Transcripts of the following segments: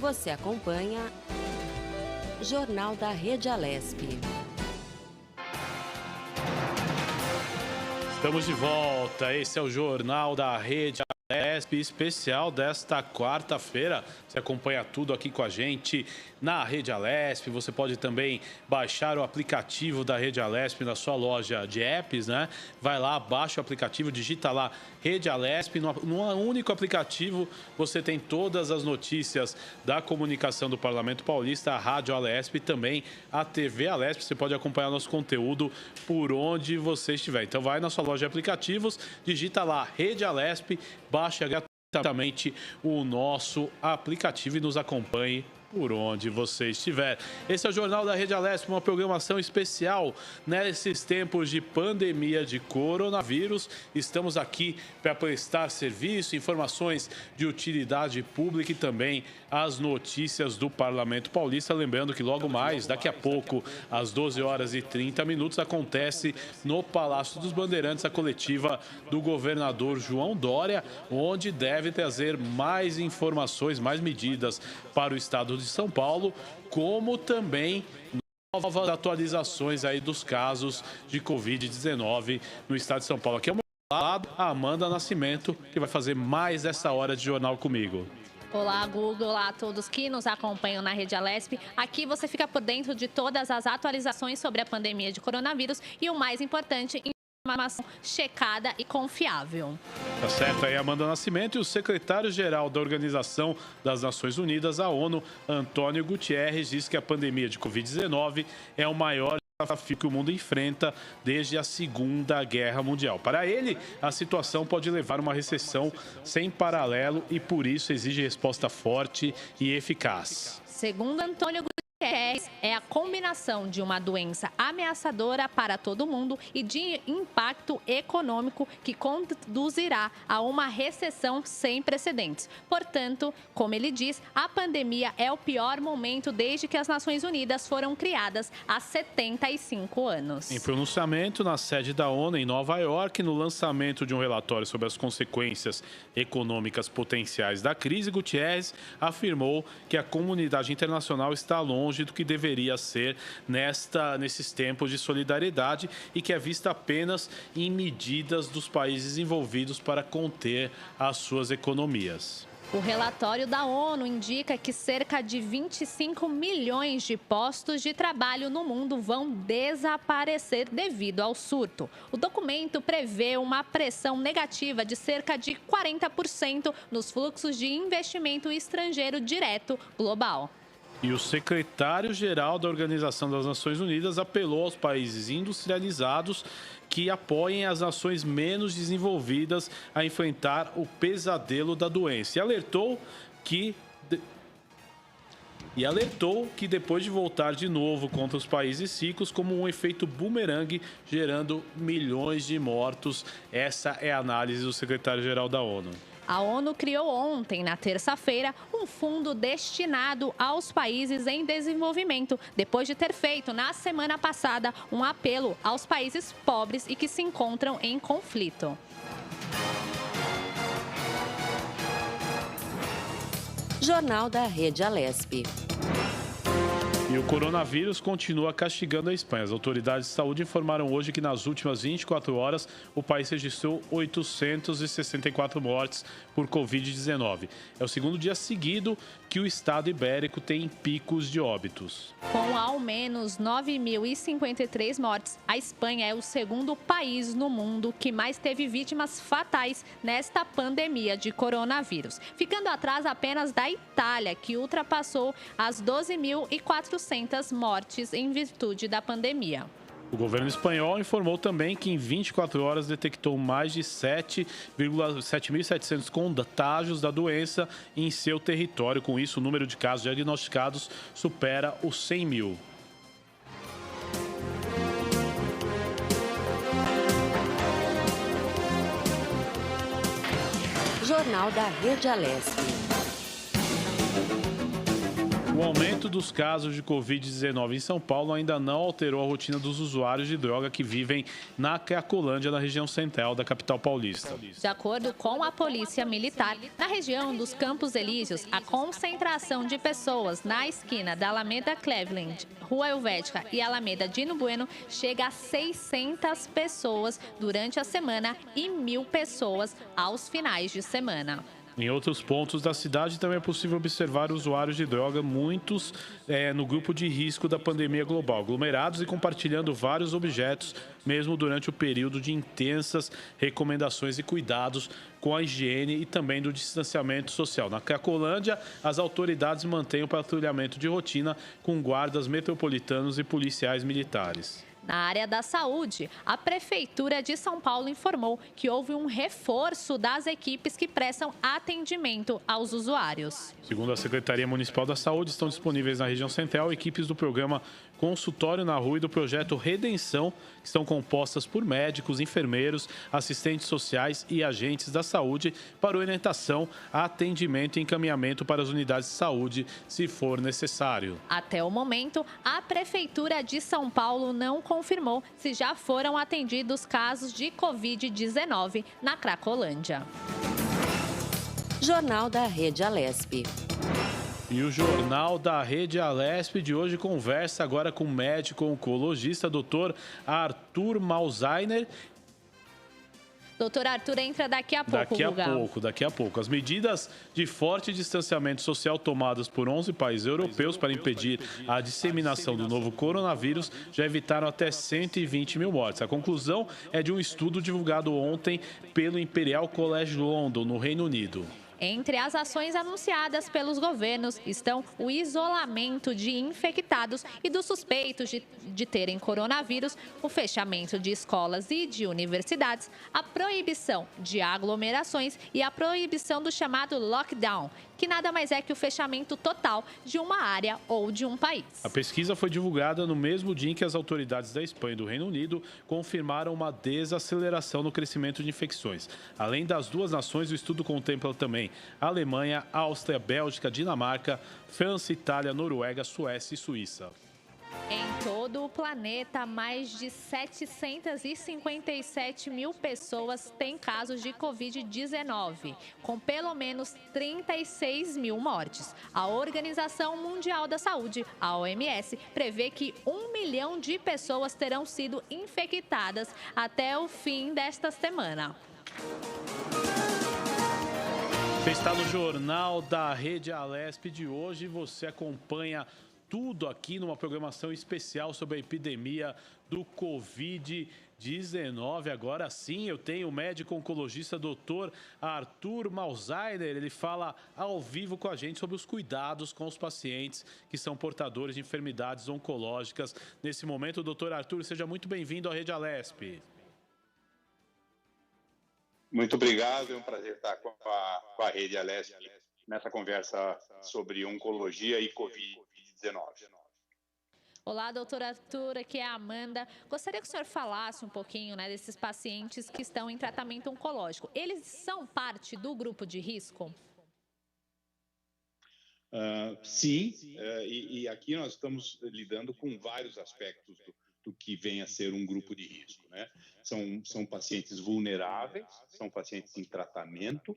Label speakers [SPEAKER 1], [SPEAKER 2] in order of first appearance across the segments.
[SPEAKER 1] Você acompanha Jornal da Rede Alesp.
[SPEAKER 2] Estamos de volta, esse é o Jornal da Rede Alesp especial desta quarta-feira. Você acompanha tudo aqui com a gente na Rede Alesp. Você pode também baixar o aplicativo da Rede Alesp na sua loja de apps, né? Vai lá, baixa o aplicativo, digita lá Rede Alesp. Num único aplicativo você tem todas as notícias da comunicação do Parlamento Paulista, a Rádio Alesp e também a TV Alesp. Você pode acompanhar nosso conteúdo por onde você estiver. Então vai na sua loja de aplicativos, digita lá Rede Alesp, baixa gratuitamente o nosso aplicativo e nos acompanhe por onde você estiver. Esse é o Jornal da Rede Alesp, uma programação especial nesses tempos de pandemia de coronavírus. Estamos aqui para prestar serviço, informações de utilidade pública e também as notícias do Parlamento Paulista. Lembrando que logo mais, daqui a pouco, às 12h30, acontece no Palácio dos Bandeirantes a coletiva do governador João Dória, onde deve trazer mais informações, mais medidas para o estado de São Paulo, como também novas atualizações aí dos casos de Covid-19 no estado de São Paulo. Aqui ao meu lado, a Amanda Nascimento, que vai fazer mais essa hora de jornal comigo.
[SPEAKER 3] Olá, Google, olá a todos que nos acompanham na Rede Alesp. Aqui você fica por dentro de todas as atualizações sobre a pandemia de coronavírus e o mais importante, informação checada e confiável.
[SPEAKER 2] Tá certo, aí Amanda Nascimento e o secretário-geral da Organização das Nações Unidas, a ONU, Antônio Guterres, diz que a pandemia de Covid-19 é o maior desafio que o mundo enfrenta desde a Segunda Guerra Mundial. Para ele, a situação pode levar a uma recessão sem paralelo e, por isso, exige resposta forte e eficaz.
[SPEAKER 3] Segundo Antônio Guterres, é a combinação de uma doença ameaçadora para todo mundo e de impacto econômico que conduzirá a uma recessão sem precedentes. Portanto, como ele diz, a pandemia é o pior momento desde que as Nações Unidas foram criadas há 75 anos.
[SPEAKER 2] Em pronunciamento na sede da ONU em Nova York, no lançamento de um relatório sobre as consequências econômicas potenciais da crise, Guterres afirmou que a comunidade internacional está longe do que deveria ser nesses tempos de solidariedade e que é vista apenas em medidas dos países envolvidos para conter as suas economias.
[SPEAKER 3] O relatório da ONU indica que cerca de 25 milhões de postos de trabalho no mundo vão desaparecer devido ao surto. O documento prevê uma pressão negativa de cerca de 40% nos fluxos de investimento estrangeiro direto global.
[SPEAKER 2] E o secretário-geral da Organização das Nações Unidas apelou aos países industrializados que apoiem as nações menos desenvolvidas a enfrentar o pesadelo da doença. E alertou que depois de voltar de novo contra os países ricos, como um efeito bumerangue, gerando milhões de mortos. Essa é a análise do secretário-geral da ONU.
[SPEAKER 3] A ONU criou ontem, na terça-feira, um fundo destinado aos países em desenvolvimento, depois de ter feito, na semana passada, um apelo aos países pobres e que se encontram em conflito.
[SPEAKER 1] Jornal da Rede Alesp.
[SPEAKER 2] E o coronavírus continua castigando a Espanha. As autoridades de saúde informaram hoje que nas últimas 24 horas o país registrou 864 mortes por Covid-19. É o segundo dia seguido que o estado ibérico tem picos de óbitos.
[SPEAKER 3] Com ao menos 9.053 mortes, a Espanha é o segundo país no mundo que mais teve vítimas fatais nesta pandemia de coronavírus, ficando atrás apenas da Itália, que ultrapassou as 12.400 mortes em virtude da pandemia.
[SPEAKER 2] O governo espanhol informou também que em 24 horas detectou mais de 7.700 contágios da doença em seu território. Com isso, o número de casos diagnosticados supera os 100 mil.
[SPEAKER 1] Jornal da Rede Alesp.
[SPEAKER 2] O aumento dos casos de Covid-19 em São Paulo ainda não alterou a rotina dos usuários de droga que vivem na Cracolândia, na região central da capital paulista.
[SPEAKER 3] De acordo com a Polícia Militar, na região dos Campos Elíseos, a concentração de pessoas na esquina da Alameda Cleveland, Rua Helvética e Alameda Dino Bueno chega a 600 pessoas durante a semana e 1.000 pessoas aos finais de semana.
[SPEAKER 2] Em outros pontos da cidade também é possível observar usuários de droga, muitos no grupo de risco da pandemia global, aglomerados e compartilhando vários objetos, mesmo durante o período de intensas recomendações e cuidados com a higiene e também do distanciamento social. Na Cracolândia, as autoridades mantêm o patrulhamento de rotina com guardas metropolitanos e policiais militares.
[SPEAKER 3] Na área da saúde, a Prefeitura de São Paulo informou que houve um reforço das equipes que prestam atendimento aos usuários.
[SPEAKER 2] Segundo a Secretaria Municipal da Saúde, estão disponíveis na região central equipes do programa Consultório na Rua e do projeto Redenção, que estão compostas por médicos, enfermeiros, assistentes sociais e agentes da saúde para orientação, atendimento e encaminhamento para as unidades de saúde, se for necessário.
[SPEAKER 3] Até o momento, a Prefeitura de São Paulo não confirmou se já foram atendidos casos de Covid-19 na Cracolândia.
[SPEAKER 1] Jornal da Rede Alesp.
[SPEAKER 2] E o Jornal da Rede Alesp de hoje conversa agora com o médico oncologista, Dr. Arthur Malzainer.
[SPEAKER 3] Doutor Arthur entra daqui a pouco,
[SPEAKER 2] Daqui a pouco. As medidas de forte distanciamento social tomadas por 11 países europeus para impedir a disseminação do novo coronavírus já evitaram até 120 mil mortes. A conclusão é de um estudo divulgado ontem pelo Imperial College London, no Reino Unido.
[SPEAKER 3] Entre as ações anunciadas pelos governos estão o isolamento de infectados e dos suspeitos de terem coronavírus, o fechamento de escolas e de universidades, a proibição de aglomerações e a proibição do chamado lockdown, que nada mais é que o fechamento total de uma área ou de um país.
[SPEAKER 2] A pesquisa foi divulgada no mesmo dia em que as autoridades da Espanha e do Reino Unido confirmaram uma desaceleração no crescimento de infecções. Além das duas nações, o estudo contempla também Alemanha, Áustria, Bélgica, Dinamarca, França, Itália, Noruega, Suécia e Suíça.
[SPEAKER 3] Em todo o planeta, mais de 757 mil pessoas têm casos de Covid-19, com pelo menos 36 mil mortes. A Organização Mundial da Saúde, a OMS, prevê que 1 milhão de pessoas terão sido infectadas até o fim desta semana.
[SPEAKER 2] Você está no Jornal da Rede Alesp de hoje. Você acompanha tudo aqui numa programação especial sobre a epidemia do Covid-19. Agora sim, eu tenho o médico oncologista Dr. Arthur Malzainer. Ele fala ao vivo com a gente sobre os cuidados com os pacientes que são portadores de enfermidades oncológicas. Nesse momento, Dr. Arthur, seja muito bem-vindo à Rede Alesp.
[SPEAKER 4] Muito obrigado, é um prazer estar com a Rede Alesp nessa conversa sobre oncologia e Covid-19.
[SPEAKER 3] Olá, doutor Arthur, aqui é a Amanda. Gostaria que o senhor falasse um pouquinho, desses pacientes que estão em tratamento oncológico. Eles são parte do grupo de risco?
[SPEAKER 4] Sim, e aqui nós estamos lidando com vários aspectos do que vem a ser um grupo de risco, né? São pacientes vulneráveis, são pacientes em tratamento,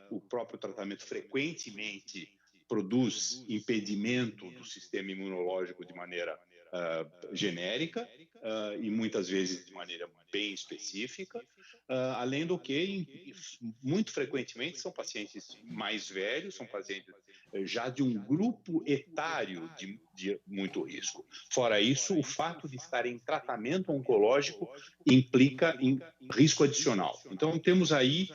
[SPEAKER 4] o próprio tratamento frequentemente produz impedimento do sistema imunológico de maneira genérica e muitas vezes de maneira bem específica, além do que, muito frequentemente, são pacientes mais velhos, são pacientes já de um grupo etário de muito risco. Fora isso, o fato de estar em tratamento oncológico implica em risco adicional. Então, temos aí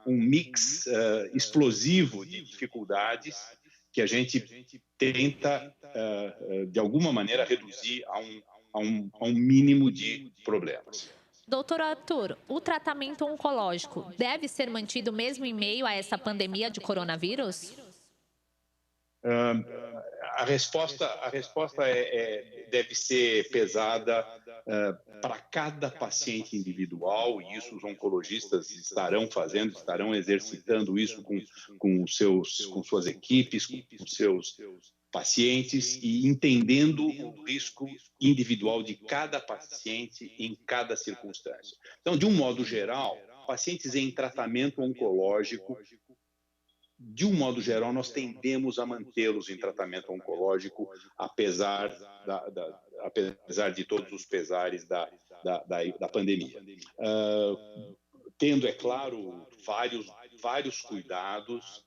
[SPEAKER 4] um mix explosivo de dificuldades que a gente tenta, de alguma maneira, reduzir a um mínimo de problemas.
[SPEAKER 3] Doutor Arthur, o tratamento oncológico deve ser mantido mesmo em meio a essa pandemia de coronavírus?
[SPEAKER 4] A resposta deve ser pesada para cada paciente individual, e isso os oncologistas estarão exercitando isso com suas equipes, com seus pacientes, e entendendo o risco individual de cada paciente em cada circunstância. Então, de um modo geral, pacientes em tratamento oncológico, de um modo geral, nós tendemos a mantê-los em tratamento oncológico, apesar de todos os pesares da pandemia. Tendo, é claro, vários cuidados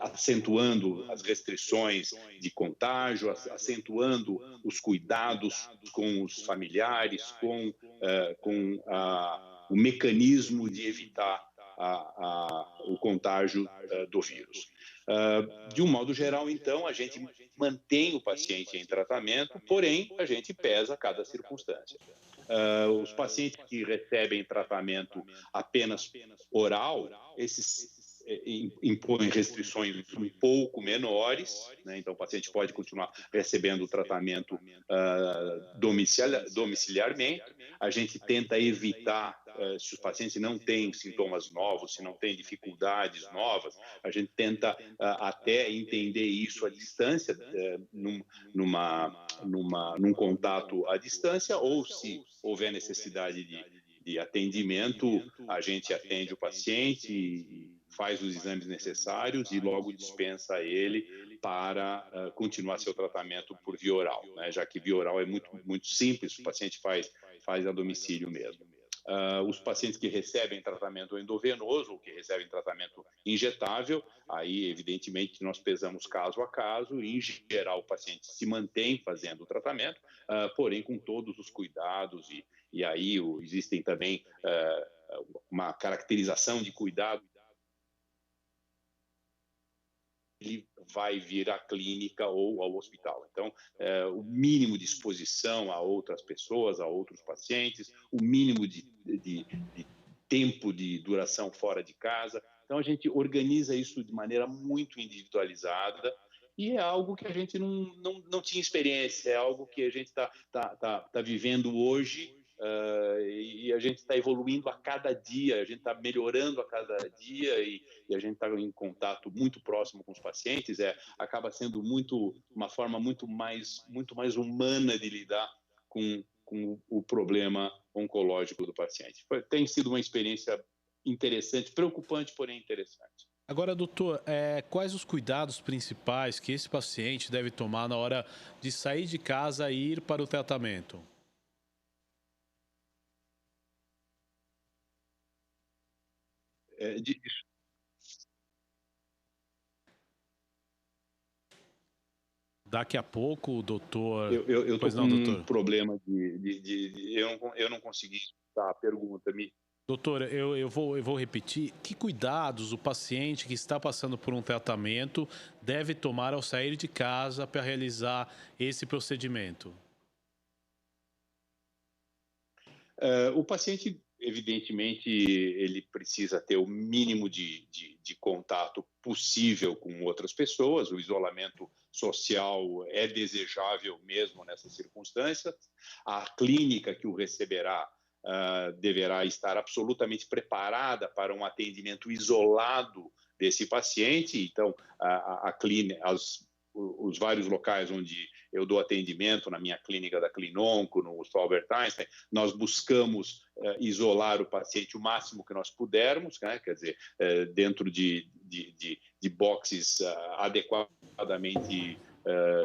[SPEAKER 4] acentuando as restrições de contágio, acentuando os cuidados com os familiares, com o mecanismo de evitar o contágio do vírus. De um modo geral, então, a gente mantém o paciente em tratamento, porém, a gente pesa cada circunstância. Os pacientes que recebem tratamento apenas oral, esses impõem restrições um pouco menores, né? Então o paciente pode continuar recebendo o tratamento domiciliarmente. A gente tenta evitar, se os pacientes não têm sintomas novos, se não têm dificuldades novas, a gente tenta até entender isso à distância, num contato à distância, ou se houver necessidade de atendimento, a gente atende o paciente, faz os exames necessários e logo dispensa ele para continuar seu tratamento por via oral, né? Já que via oral é muito simples, o paciente faz a domicílio mesmo. Os pacientes que recebem tratamento endovenoso ou que recebem tratamento injetável, aí evidentemente nós pesamos caso a caso e em geral o paciente se mantém fazendo o tratamento, porém com todos os cuidados e aí existem também uma caracterização de cuidado. Ele vai vir à clínica ou ao hospital. Então, o mínimo de exposição a outras pessoas, a outros pacientes, o mínimo de tempo de duração fora de casa. Então, a gente organiza isso de maneira muito individualizada e é algo que a gente não tinha experiência, é algo que a gente tá vivendo hoje. E a gente está evoluindo a cada dia, a gente está melhorando a cada dia e a gente está em contato muito próximo com os pacientes. Acaba sendo uma forma muito mais humana de lidar com o problema oncológico do paciente. Tem sido uma experiência interessante, preocupante, porém interessante.
[SPEAKER 2] Agora, doutor, quais os cuidados principais que esse paciente deve tomar na hora de sair de casa e ir para o tratamento? Daqui a pouco, doutor...
[SPEAKER 4] Eu estou com um problema eu não consegui escutar a pergunta.
[SPEAKER 2] Doutor, eu vou repetir. Que cuidados o paciente que está passando por um tratamento deve tomar ao sair de casa para realizar esse procedimento?
[SPEAKER 4] O paciente, evidentemente, ele precisa ter o mínimo de contato possível com outras pessoas. O isolamento social é desejável mesmo nessas circunstâncias. A clínica que o receberá deverá estar absolutamente preparada para um atendimento isolado desse paciente. Então, a clínica, os vários locais onde eu dou atendimento, na minha clínica da Clinonco, no Hospital Albert Einstein, nós buscamos isolar o paciente o máximo que nós pudermos, né? Quer dizer, dentro de boxes adequadamente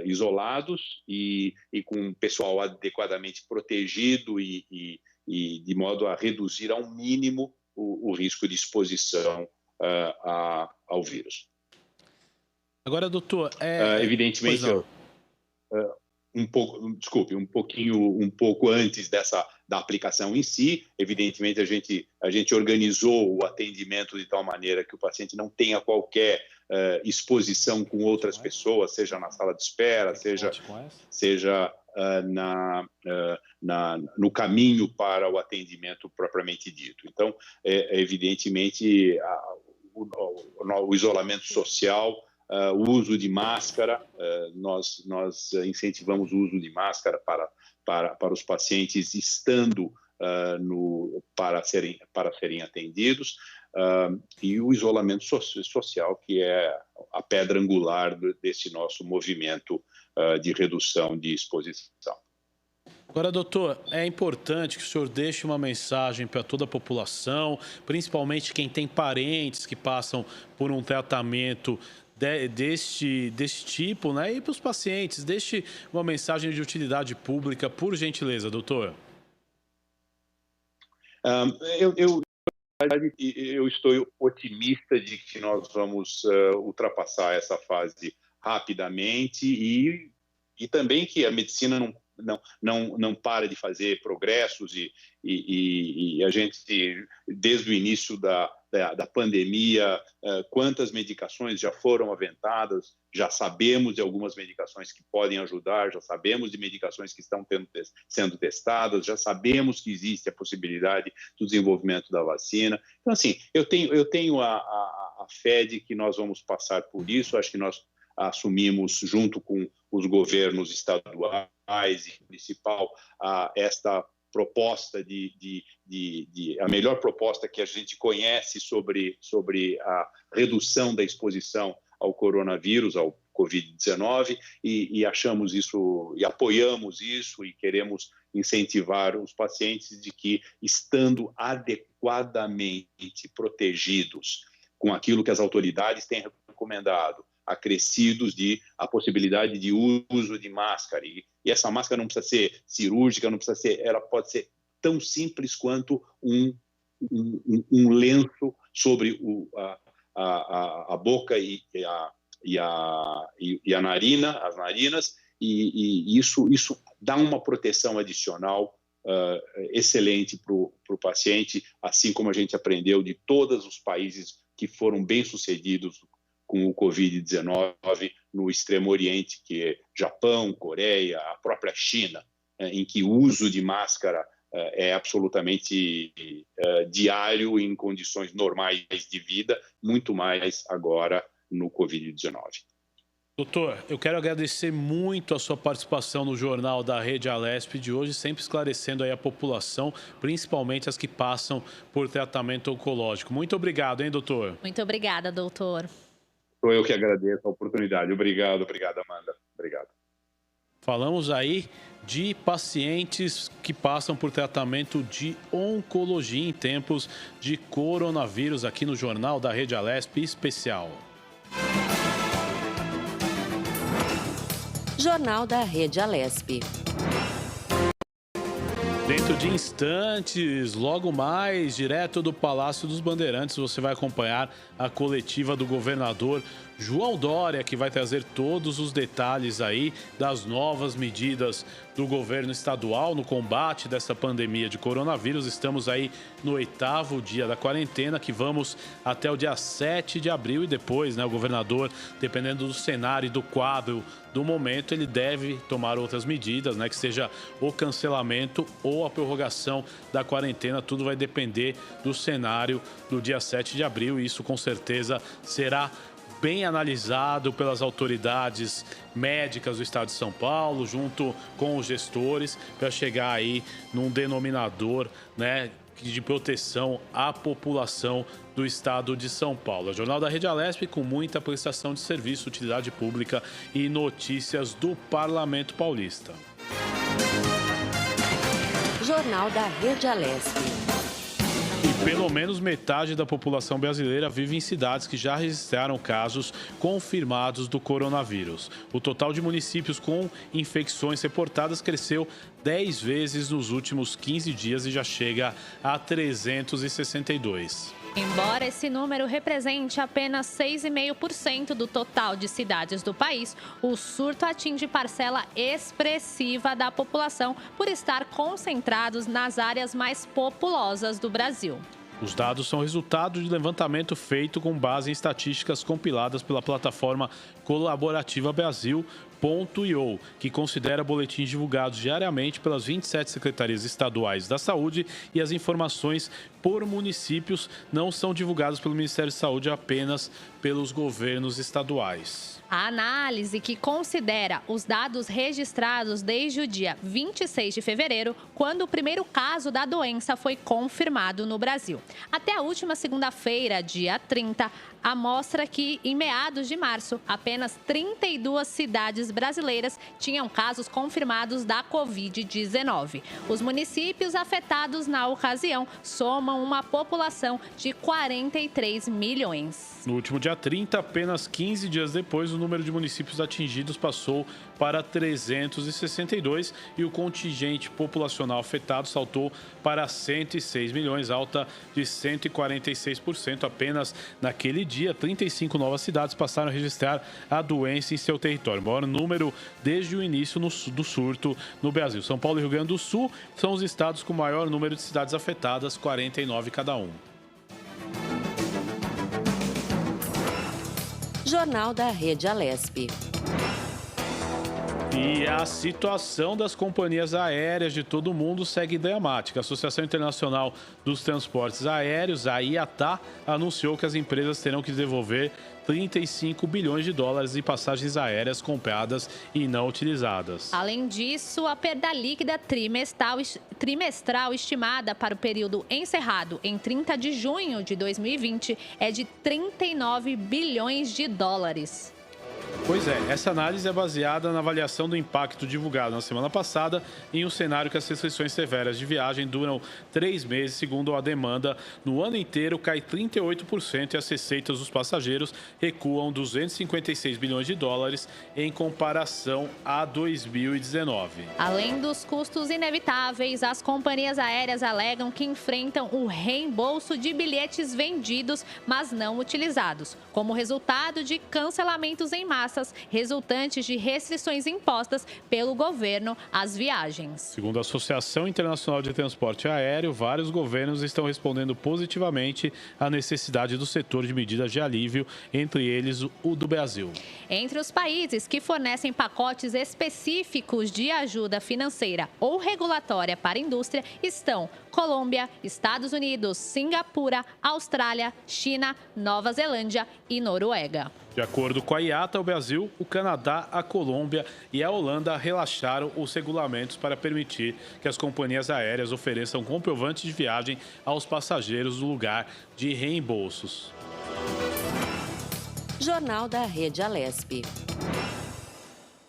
[SPEAKER 4] isolados e com o pessoal adequadamente protegido e de modo a reduzir ao mínimo o risco de exposição ao vírus.
[SPEAKER 2] Agora, doutor,
[SPEAKER 4] evidentemente, um pouco antes da aplicação em si, evidentemente a gente organizou o atendimento de tal maneira que o paciente não tenha qualquer exposição com outras pessoas, seja na sala de espera, seja no caminho para o atendimento propriamente dito. Então, evidentemente, o isolamento social o uso de máscara, nós incentivamos o uso de máscara para os pacientes estando para serem atendidos, e o isolamento social, que é a pedra angular desse nosso movimento de redução de exposição.
[SPEAKER 2] Agora, doutor, é importante que o senhor deixe uma mensagem para toda a população, principalmente quem tem parentes que passam por um tratamento deste tipo, né? E para os pacientes, deixe uma mensagem de utilidade pública, por gentileza, doutor.
[SPEAKER 4] Eu estou otimista de que nós vamos ultrapassar essa fase rapidamente e também que a medicina não para de fazer progressos e a gente, desde o início da pandemia, quantas medicações já foram aventadas, já sabemos de algumas medicações que podem ajudar, já sabemos de medicações que estão sendo testadas, já sabemos que existe a possibilidade do desenvolvimento da vacina. Então, assim, eu tenho a fé de que nós vamos passar por isso. Acho que nós assumimos, junto com os governos estaduais e municipal, esta proposta a melhor proposta que a gente conhece sobre a redução da exposição ao coronavírus, ao Covid-19, e achamos isso, e apoiamos isso, e queremos incentivar os pacientes de que, estando adequadamente protegidos com aquilo que as autoridades têm recomendado, acrescidos de a possibilidade de uso de máscara. E essa máscara não precisa ser cirúrgica, ela pode ser tão simples quanto um lenço sobre a boca e a narina, as narinas, e isso dá uma proteção adicional excelente para o paciente, assim como a gente aprendeu de todos os países que foram bem-sucedidos com o Covid-19 no Extremo Oriente, que é Japão, Coreia, a própria China, em que o uso de máscara é absolutamente diário em condições normais de vida, muito mais agora no Covid-19.
[SPEAKER 2] Doutor, eu quero agradecer muito a sua participação no Jornal da Rede Alesp de hoje, sempre esclarecendo aí a população, principalmente as que passam por tratamento oncológico. Muito obrigado, hein, doutor?
[SPEAKER 3] Muito obrigada, doutor.
[SPEAKER 4] Sou eu que agradeço a oportunidade. Obrigado, Amanda. Obrigado.
[SPEAKER 2] Falamos aí de pacientes que passam por tratamento de oncologia em tempos de coronavírus, aqui no Jornal da Rede Alesp Especial.
[SPEAKER 1] Jornal da Rede Alesp.
[SPEAKER 2] Dentro de instantes, logo mais, direto do Palácio dos Bandeirantes, você vai acompanhar a coletiva do governador João Dória, que vai trazer todos os detalhes aí das novas medidas do governo estadual no combate dessa pandemia de coronavírus. Estamos aí no 8º dia da quarentena, que vamos até o dia 7 de abril e depois, né, o governador, dependendo do cenário e do quadro do momento, ele deve tomar outras medidas, né, que seja o cancelamento ou a prorrogação da quarentena. Tudo vai depender do cenário do dia 7 de abril e isso com certeza será bem analisado pelas autoridades médicas do estado de São Paulo, junto com os gestores, para chegar aí num denominador, né, de proteção à população do estado de São Paulo. O Jornal da Rede Alesp com muita prestação de serviço, utilidade pública e notícias do Parlamento Paulista.
[SPEAKER 1] Jornal da Rede Alesp.
[SPEAKER 2] E pelo menos metade da população brasileira vive em cidades que já registraram casos confirmados do coronavírus. O total de municípios com infecções reportadas cresceu 10 vezes nos últimos 15 dias e já chega a 362.
[SPEAKER 3] Embora esse número represente apenas 6,5% do total de cidades do país, o surto atinge parcela expressiva da população por estar concentrados nas áreas mais populosas do Brasil.
[SPEAKER 2] Os dados são resultado de levantamento feito com base em estatísticas compiladas pela plataforma Colaborativa Brasil .io, que considera boletins divulgados diariamente pelas 27 secretarias estaduais da saúde, e as informações por municípios não são divulgadas pelo Ministério da Saúde, apenas pelos governos estaduais.
[SPEAKER 3] A análise, que considera os dados registrados desde o dia 26 de fevereiro, quando o primeiro caso da doença foi confirmado no Brasil. Até a última segunda-feira, dia 30, mostra que, em meados de março, apenas 32 cidades brasileiras tinham casos confirmados da Covid-19. Os municípios afetados na ocasião somam uma população de 43 milhões.
[SPEAKER 2] No último dia 30, apenas 15 dias depois, o número de municípios atingidos passou para 362 e o contingente populacional afetado saltou para 106 milhões, alta de 146%. Apenas naquele dia, 35 novas cidades passaram a registrar a doença em seu território, o maior número desde o início do surto no Brasil. São Paulo e Rio Grande do Sul são os estados com o maior número de cidades afetadas, 49 cada um.
[SPEAKER 1] Jornal da Rede Alesp.
[SPEAKER 2] E a situação das companhias aéreas de todo o mundo segue dramática. A Associação Internacional dos Transportes Aéreos, a IATA, anunciou que as empresas terão que devolver 35 bilhões de dólares em passagens aéreas compradas e não utilizadas.
[SPEAKER 3] Além disso, a perda líquida trimestral estimada para o período encerrado em 30 de junho de 2020 é de 39 bilhões de dólares.
[SPEAKER 2] Pois é, essa análise é baseada na avaliação do impacto divulgado na semana passada em um cenário que as restrições severas de viagem duram 3 meses, segundo a demanda. No ano inteiro cai 38% e as receitas dos passageiros recuam 256 bilhões de dólares em comparação a 2019.
[SPEAKER 3] Além dos custos inevitáveis, as companhias aéreas alegam que enfrentam o reembolso de bilhetes vendidos, mas não utilizados, como resultado de cancelamentos em massa resultantes de restrições impostas pelo governo às viagens.
[SPEAKER 2] Segundo a Associação Internacional de Transporte Aéreo, vários governos estão respondendo positivamente à necessidade do setor de medidas de alívio, entre eles o do Brasil.
[SPEAKER 3] Entre os países que fornecem pacotes específicos de ajuda financeira ou regulatória para a indústria estão Colômbia, Estados Unidos, Singapura, Austrália, China, Nova Zelândia e Noruega.
[SPEAKER 2] De acordo com a IATA, o Brasil, o Canadá, a Colômbia e a Holanda relaxaram os regulamentos para permitir que as companhias aéreas ofereçam comprovantes de viagem aos passageiros no lugar de reembolsos.
[SPEAKER 1] Jornal da Rede Alesp.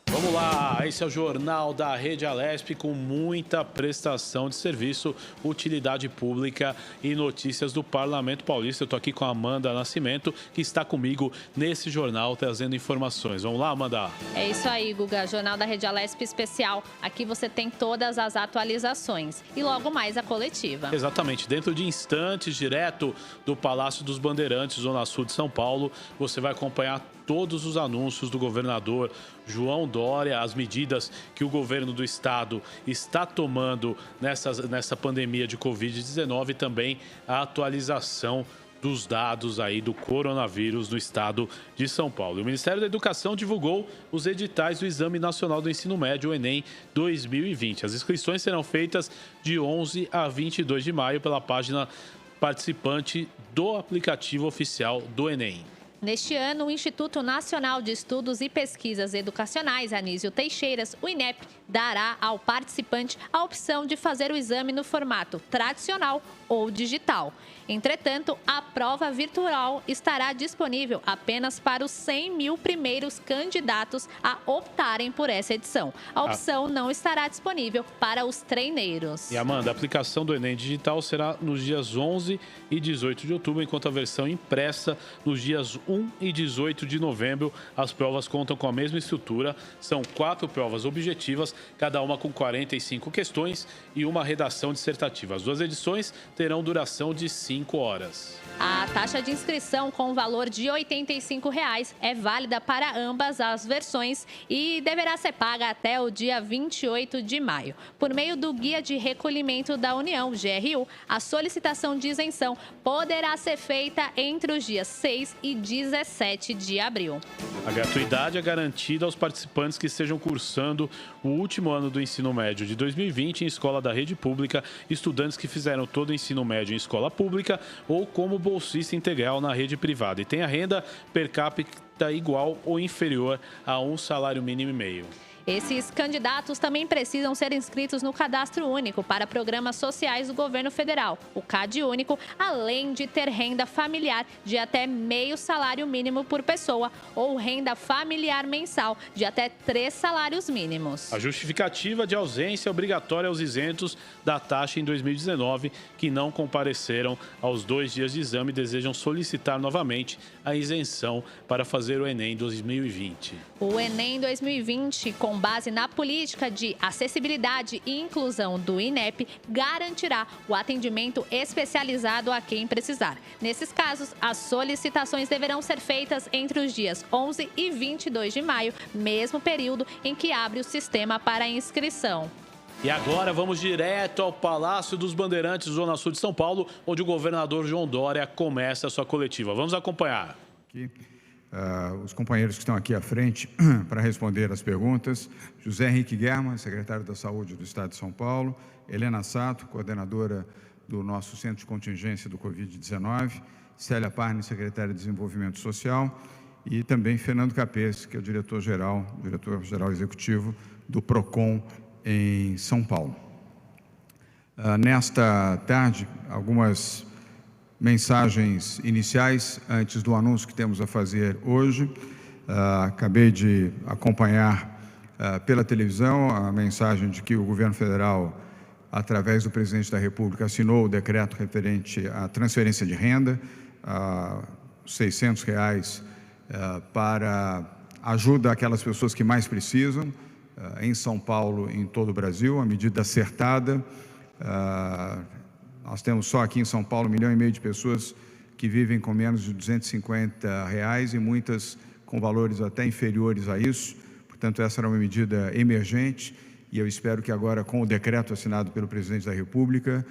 [SPEAKER 2] Vamos lá, esse é o Jornal da Rede Alesp com muita prestação de serviço, utilidade pública e notícias do Parlamento Paulista. Eu estou aqui com a Amanda Nascimento, que está comigo nesse jornal trazendo informações. Vamos lá, Amanda?
[SPEAKER 3] É isso aí, Guga. Jornal da Rede Alesp especial. Aqui você tem todas as atualizações e logo mais a coletiva.
[SPEAKER 2] Exatamente. Dentro de instantes, direto do Palácio dos Bandeirantes, Zona Sul de São Paulo, você vai acompanhar todos os anúncios do governador João Dória, as medidas que o governo do estado está tomando nessa pandemia de Covid-19 e também a atualização dos dados aí do coronavírus no estado de São Paulo. O Ministério da Educação divulgou os editais do Exame Nacional do Ensino Médio, o Enem 2020. As inscrições serão feitas de 11 a 22 de maio pela página participante do aplicativo oficial do Enem.
[SPEAKER 3] Neste ano, o Instituto Nacional de Estudos e Pesquisas Educacionais, Anísio Teixeiras, o INEP, dará ao participante a opção de fazer o exame no formato tradicional ou digital. Entretanto, a prova virtual estará disponível apenas para os 100 mil primeiros candidatos a optarem por essa edição. A opção não estará disponível para os treineiros.
[SPEAKER 2] E, Amanda, a aplicação do Enem digital será nos dias 11 e 18 de outubro, enquanto a versão impressa nos dias 1 e 18 de novembro. As provas contam com a mesma estrutura. São 4 provas objetivas, cada uma com 45 questões e uma redação dissertativa. As 2 edições terão duração de 5 horas.
[SPEAKER 3] A taxa de inscrição com o valor de R$ 85 é válida para ambas as versões e deverá ser paga até o dia 28 de maio. Por meio do Guia de Recolhimento da União, GRU, a solicitação de isenção poderá ser feita entre os dias 6 e 17 de abril.
[SPEAKER 2] A gratuidade é garantida aos participantes que estejam cursando o último ano do ensino médio de 2020 em escola da rede pública, estudantes que fizeram todo o ensino médio em escola pública ou como bolsista integral na rede privada e tem a renda per capita igual ou inferior a um salário mínimo e meio.
[SPEAKER 3] Esses candidatos também precisam ser inscritos no Cadastro Único para programas sociais do governo federal, o CadÚnico, além de ter renda familiar de até meio salário mínimo por pessoa ou renda familiar mensal de até 3 salários mínimos.
[SPEAKER 2] A justificativa de ausência é obrigatória aos isentos da taxa em 2019 que não compareceram aos 2 dias de exame e desejam solicitar novamente a isenção para fazer o Enem 2020.
[SPEAKER 3] O Enem 2020, com base na política de acessibilidade e inclusão do INEP, garantirá o atendimento especializado a quem precisar. Nesses casos, as solicitações deverão ser feitas entre os dias 11 e 22 de maio, mesmo período em que abre o sistema para inscrição.
[SPEAKER 2] E agora vamos direto ao Palácio dos Bandeirantes, Zona Sul de São Paulo, onde o governador João Dória começa a sua coletiva. Vamos acompanhar.
[SPEAKER 5] Os companheiros que estão aqui à frente para responder as perguntas: José Henrique Guerra, secretário da Saúde do Estado de São Paulo; Helena Sato, coordenadora do nosso Centro de Contingência do Covid-19; Célia Parni, secretária de Desenvolvimento Social; e também Fernando Capês, que é o diretor-geral executivo do PROCON em São Paulo. Nesta tarde, algumas mensagens iniciais antes do anúncio que temos a fazer hoje. Acabei de acompanhar pela televisão a mensagem de que o governo federal, através do presidente da República, assinou o decreto referente à transferência de renda, R$ 600 para ajuda àquelas pessoas que mais precisam, em São Paulo e em todo o Brasil, a medida acertada. Nós temos só aqui em São Paulo 1,5 milhão de pessoas que vivem com menos de R$ 250 e muitas com valores até inferiores a isso. Portanto, essa era uma medida emergente e eu espero que agora, com o decreto assinado pelo presidente da República,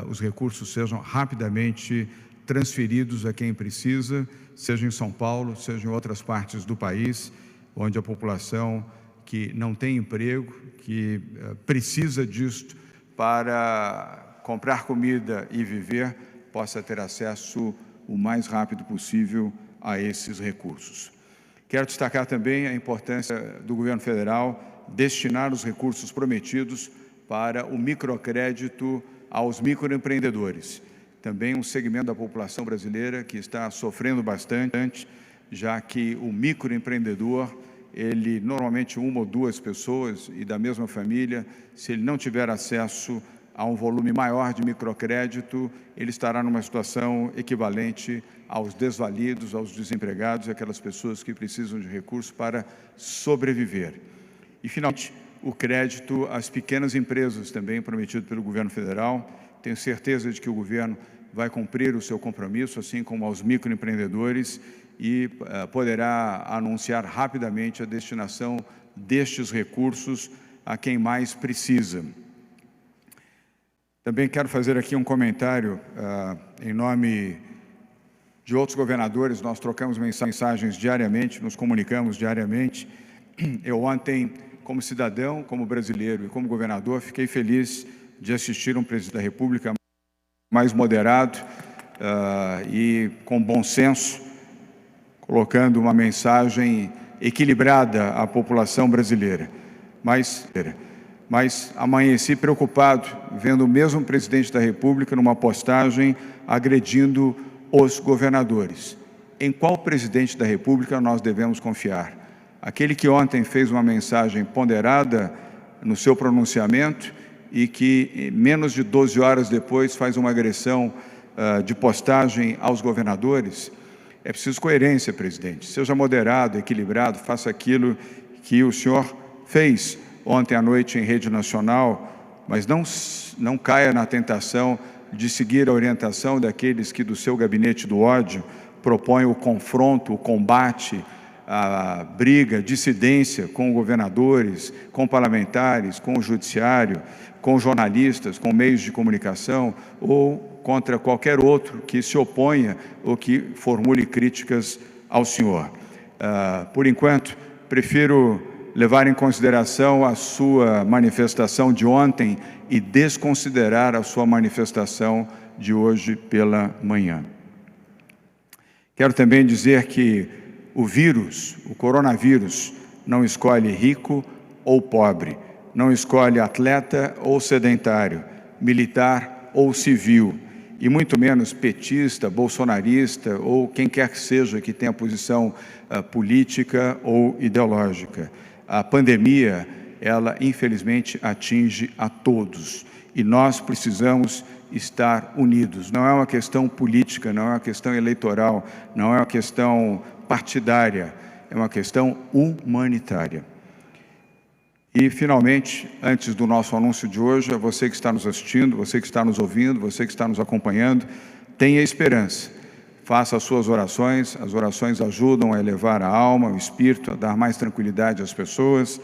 [SPEAKER 5] os recursos sejam rapidamente transferidos a quem precisa, seja em São Paulo, seja em outras partes do país, onde a população que não tem emprego, que precisa disto para comprar comida e viver, possa ter acesso o mais rápido possível a esses recursos. Quero destacar também a importância do governo federal destinar os recursos prometidos para o microcrédito aos microempreendedores. Também um segmento da população brasileira que está sofrendo bastante, já que o microempreendedor, ele normalmente 1 ou 2 pessoas e da mesma família, se ele não tiver acesso a um volume maior de microcrédito, ele estará numa situação equivalente aos desvalidos, aos desempregados e aquelas pessoas que precisam de recursos para sobreviver. E, finalmente, o crédito às pequenas empresas, também prometido pelo governo federal. Tenho certeza de que o governo vai cumprir o seu compromisso, assim como aos microempreendedores, e poderá anunciar rapidamente a destinação destes recursos a quem mais precisa. Também quero fazer aqui um comentário em nome de outros governadores. Nós trocamos mensagens diariamente, nos comunicamos diariamente. Eu ontem, como cidadão, como brasileiro e como governador, fiquei feliz de assistir um presidente da República mais moderado e com bom senso, colocando uma mensagem equilibrada à população brasileira. Mas amanheci preocupado, vendo o mesmo presidente da República numa postagem agredindo os governadores. Em qual presidente da República nós devemos confiar? Aquele que ontem fez uma mensagem ponderada no seu pronunciamento e que, menos de 12 horas depois, faz uma agressão de postagem aos governadores? É preciso coerência, presidente. Seja moderado, equilibrado, faça aquilo que o senhor fez ontem à noite em rede nacional, mas não caia na tentação de seguir a orientação daqueles que do seu gabinete do ódio propõem o confronto, o combate, a briga, dissidência com governadores, com parlamentares, com o judiciário, com jornalistas, com meios de comunicação ou contra qualquer outro que se oponha ou que formule críticas ao senhor. Por enquanto, prefiro levar em consideração a sua manifestação de ontem e desconsiderar a sua manifestação de hoje pela manhã. Quero também dizer que o vírus, o coronavírus, não escolhe rico ou pobre, não escolhe atleta ou sedentário, militar ou civil, e muito menos petista, bolsonarista ou quem quer que seja que tenha posição política ou ideológica. A pandemia, ela infelizmente atinge a todos e nós precisamos estar unidos. Não é uma questão política, não é uma questão eleitoral, não é uma questão partidária, é uma questão humanitária. E, finalmente, antes do nosso anúncio de hoje, a você que está nos assistindo, você que está nos ouvindo, você que está nos acompanhando, tenha esperança. Faça as suas orações, as orações ajudam a elevar a alma, o espírito, a dar mais tranquilidade às pessoas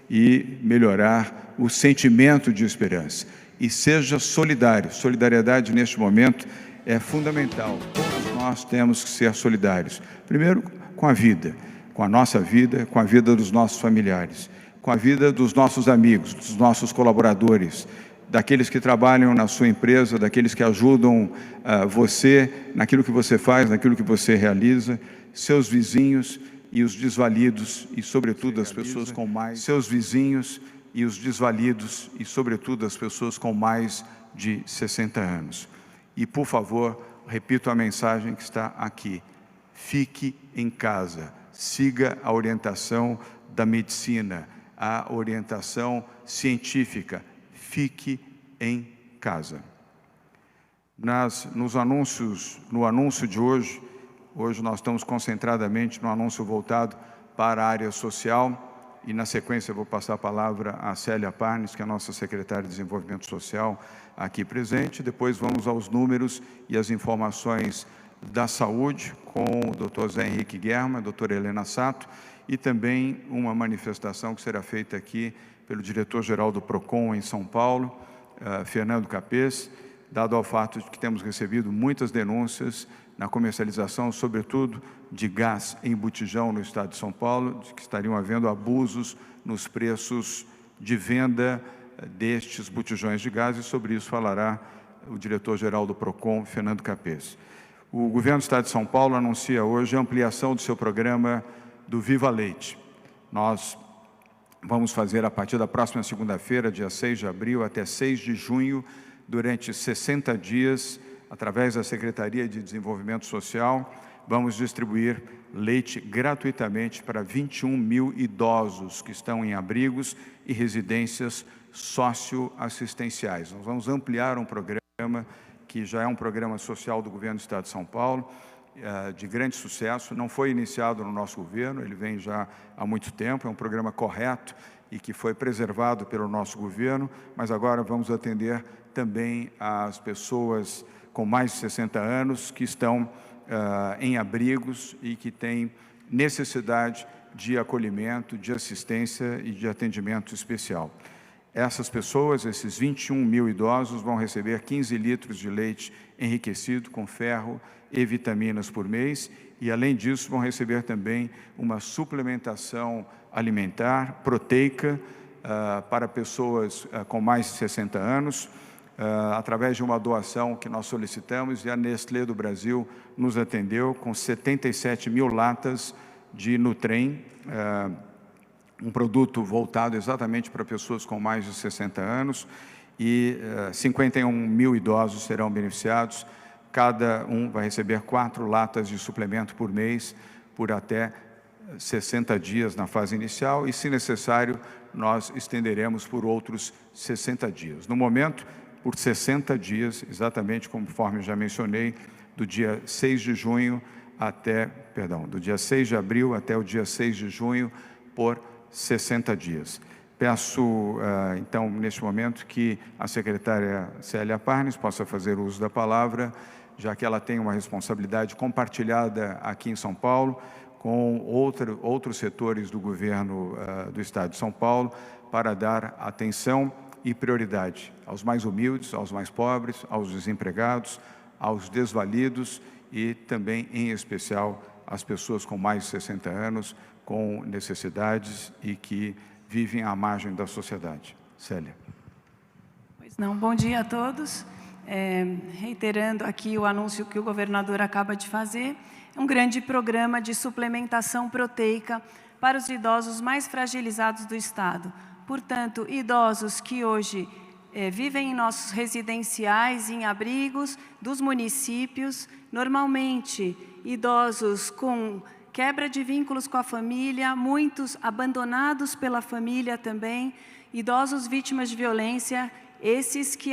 [SPEAKER 5] e melhorar o sentimento de esperança. E seja solidário. Solidariedade, neste momento, é fundamental. Todos nós temos que ser solidários. Primeiro, com a vida, com a nossa vida, com a vida dos nossos familiares, com a vida dos nossos amigos, dos nossos colaboradores, daqueles que trabalham na sua empresa, daqueles que ajudam você naquilo que você faz, naquilo que você realiza, seus vizinhos e os desvalidos e, sobretudo, as pessoas com mais... Seus vizinhos e os desvalidos e, sobretudo, as pessoas com mais de 60 anos. E, por favor, repito a mensagem que está aqui. Fique em casa. Siga a orientação da medicina, a orientação científica. Fique em casa. No anúncio de hoje nós estamos concentradamente no anúncio voltado para a área social e, na sequência, eu vou passar a palavra a Célia Parnes, que é a nossa secretária de Desenvolvimento Social aqui presente. Depois vamos aos números e as informações da saúde com o Dr. Zé Henrique Guerra, a doutora Helena Sato, e também uma manifestação que será feita aqui pelo diretor-geral do PROCON em São Paulo, Fernando Capês, dado ao fato de que temos recebido muitas denúncias na comercialização, sobretudo de gás em botijão no estado de São Paulo, de que estariam havendo abusos nos preços de venda destes botijões de gás, e sobre isso falará o diretor-geral do PROCON, Fernando Capês. O governo do estado de São Paulo anuncia hoje a ampliação do seu programa do Viva Leite. Nós vamos fazer, a partir da próxima segunda-feira, dia 6 de abril, até 6 de junho, durante 60 dias, através da Secretaria de Desenvolvimento Social, vamos distribuir leite gratuitamente para 21 mil idosos que estão em abrigos e residências socioassistenciais. Nós vamos ampliar um programa que já é um programa social do governo do estado de São Paulo, de grande sucesso. Não foi iniciado no nosso governo, ele vem já há muito tempo, é um programa correto e que foi preservado pelo nosso governo, mas agora vamos atender também as pessoas com mais de 60 anos que estão em abrigos e que têm necessidade de acolhimento, de assistência e de atendimento especial. Essas pessoas, esses 21 mil idosos, vão receber 15 litros de leite enriquecido com ferro e vitaminas por mês e, além disso, vão receber também uma suplementação alimentar, proteica, para pessoas com mais de 60 anos, através de uma doação que nós solicitamos, e a Nestlé do Brasil nos atendeu com 77 mil latas de Nutrem, um produto voltado exatamente para pessoas com mais de 60 anos, e 51 mil idosos serão beneficiados. Cada um vai receber 4 latas de suplemento por mês, por até 60 dias na fase inicial, e, se necessário, nós estenderemos por outros 60 dias. No momento, por 60 dias, exatamente conforme já mencionei, do dia 6 de junho do dia 6 de abril até o dia 6 de junho, por 60 dias. Peço, então, neste momento, que a secretária Célia Parnes possa fazer uso da palavra, já que ela tem uma responsabilidade compartilhada aqui em São Paulo, com outros setores do governo do estado de São Paulo, para dar atenção e prioridade aos mais humildes, aos mais pobres, aos desempregados, aos desvalidos e também, em especial, às pessoas com mais de 60 anos, com necessidades e que vivem à margem da sociedade. Célia.
[SPEAKER 6] Pois não, bom dia a todos. Reiterando aqui o anúncio que o governador acaba de fazer, um grande programa de suplementação proteica para os idosos mais fragilizados do Estado. Portanto, idosos que hoje vivem em nossos residenciais, em abrigos dos municípios, normalmente idosos com quebra de vínculos com a família, muitos abandonados pela família também, idosos vítimas de violência, esses que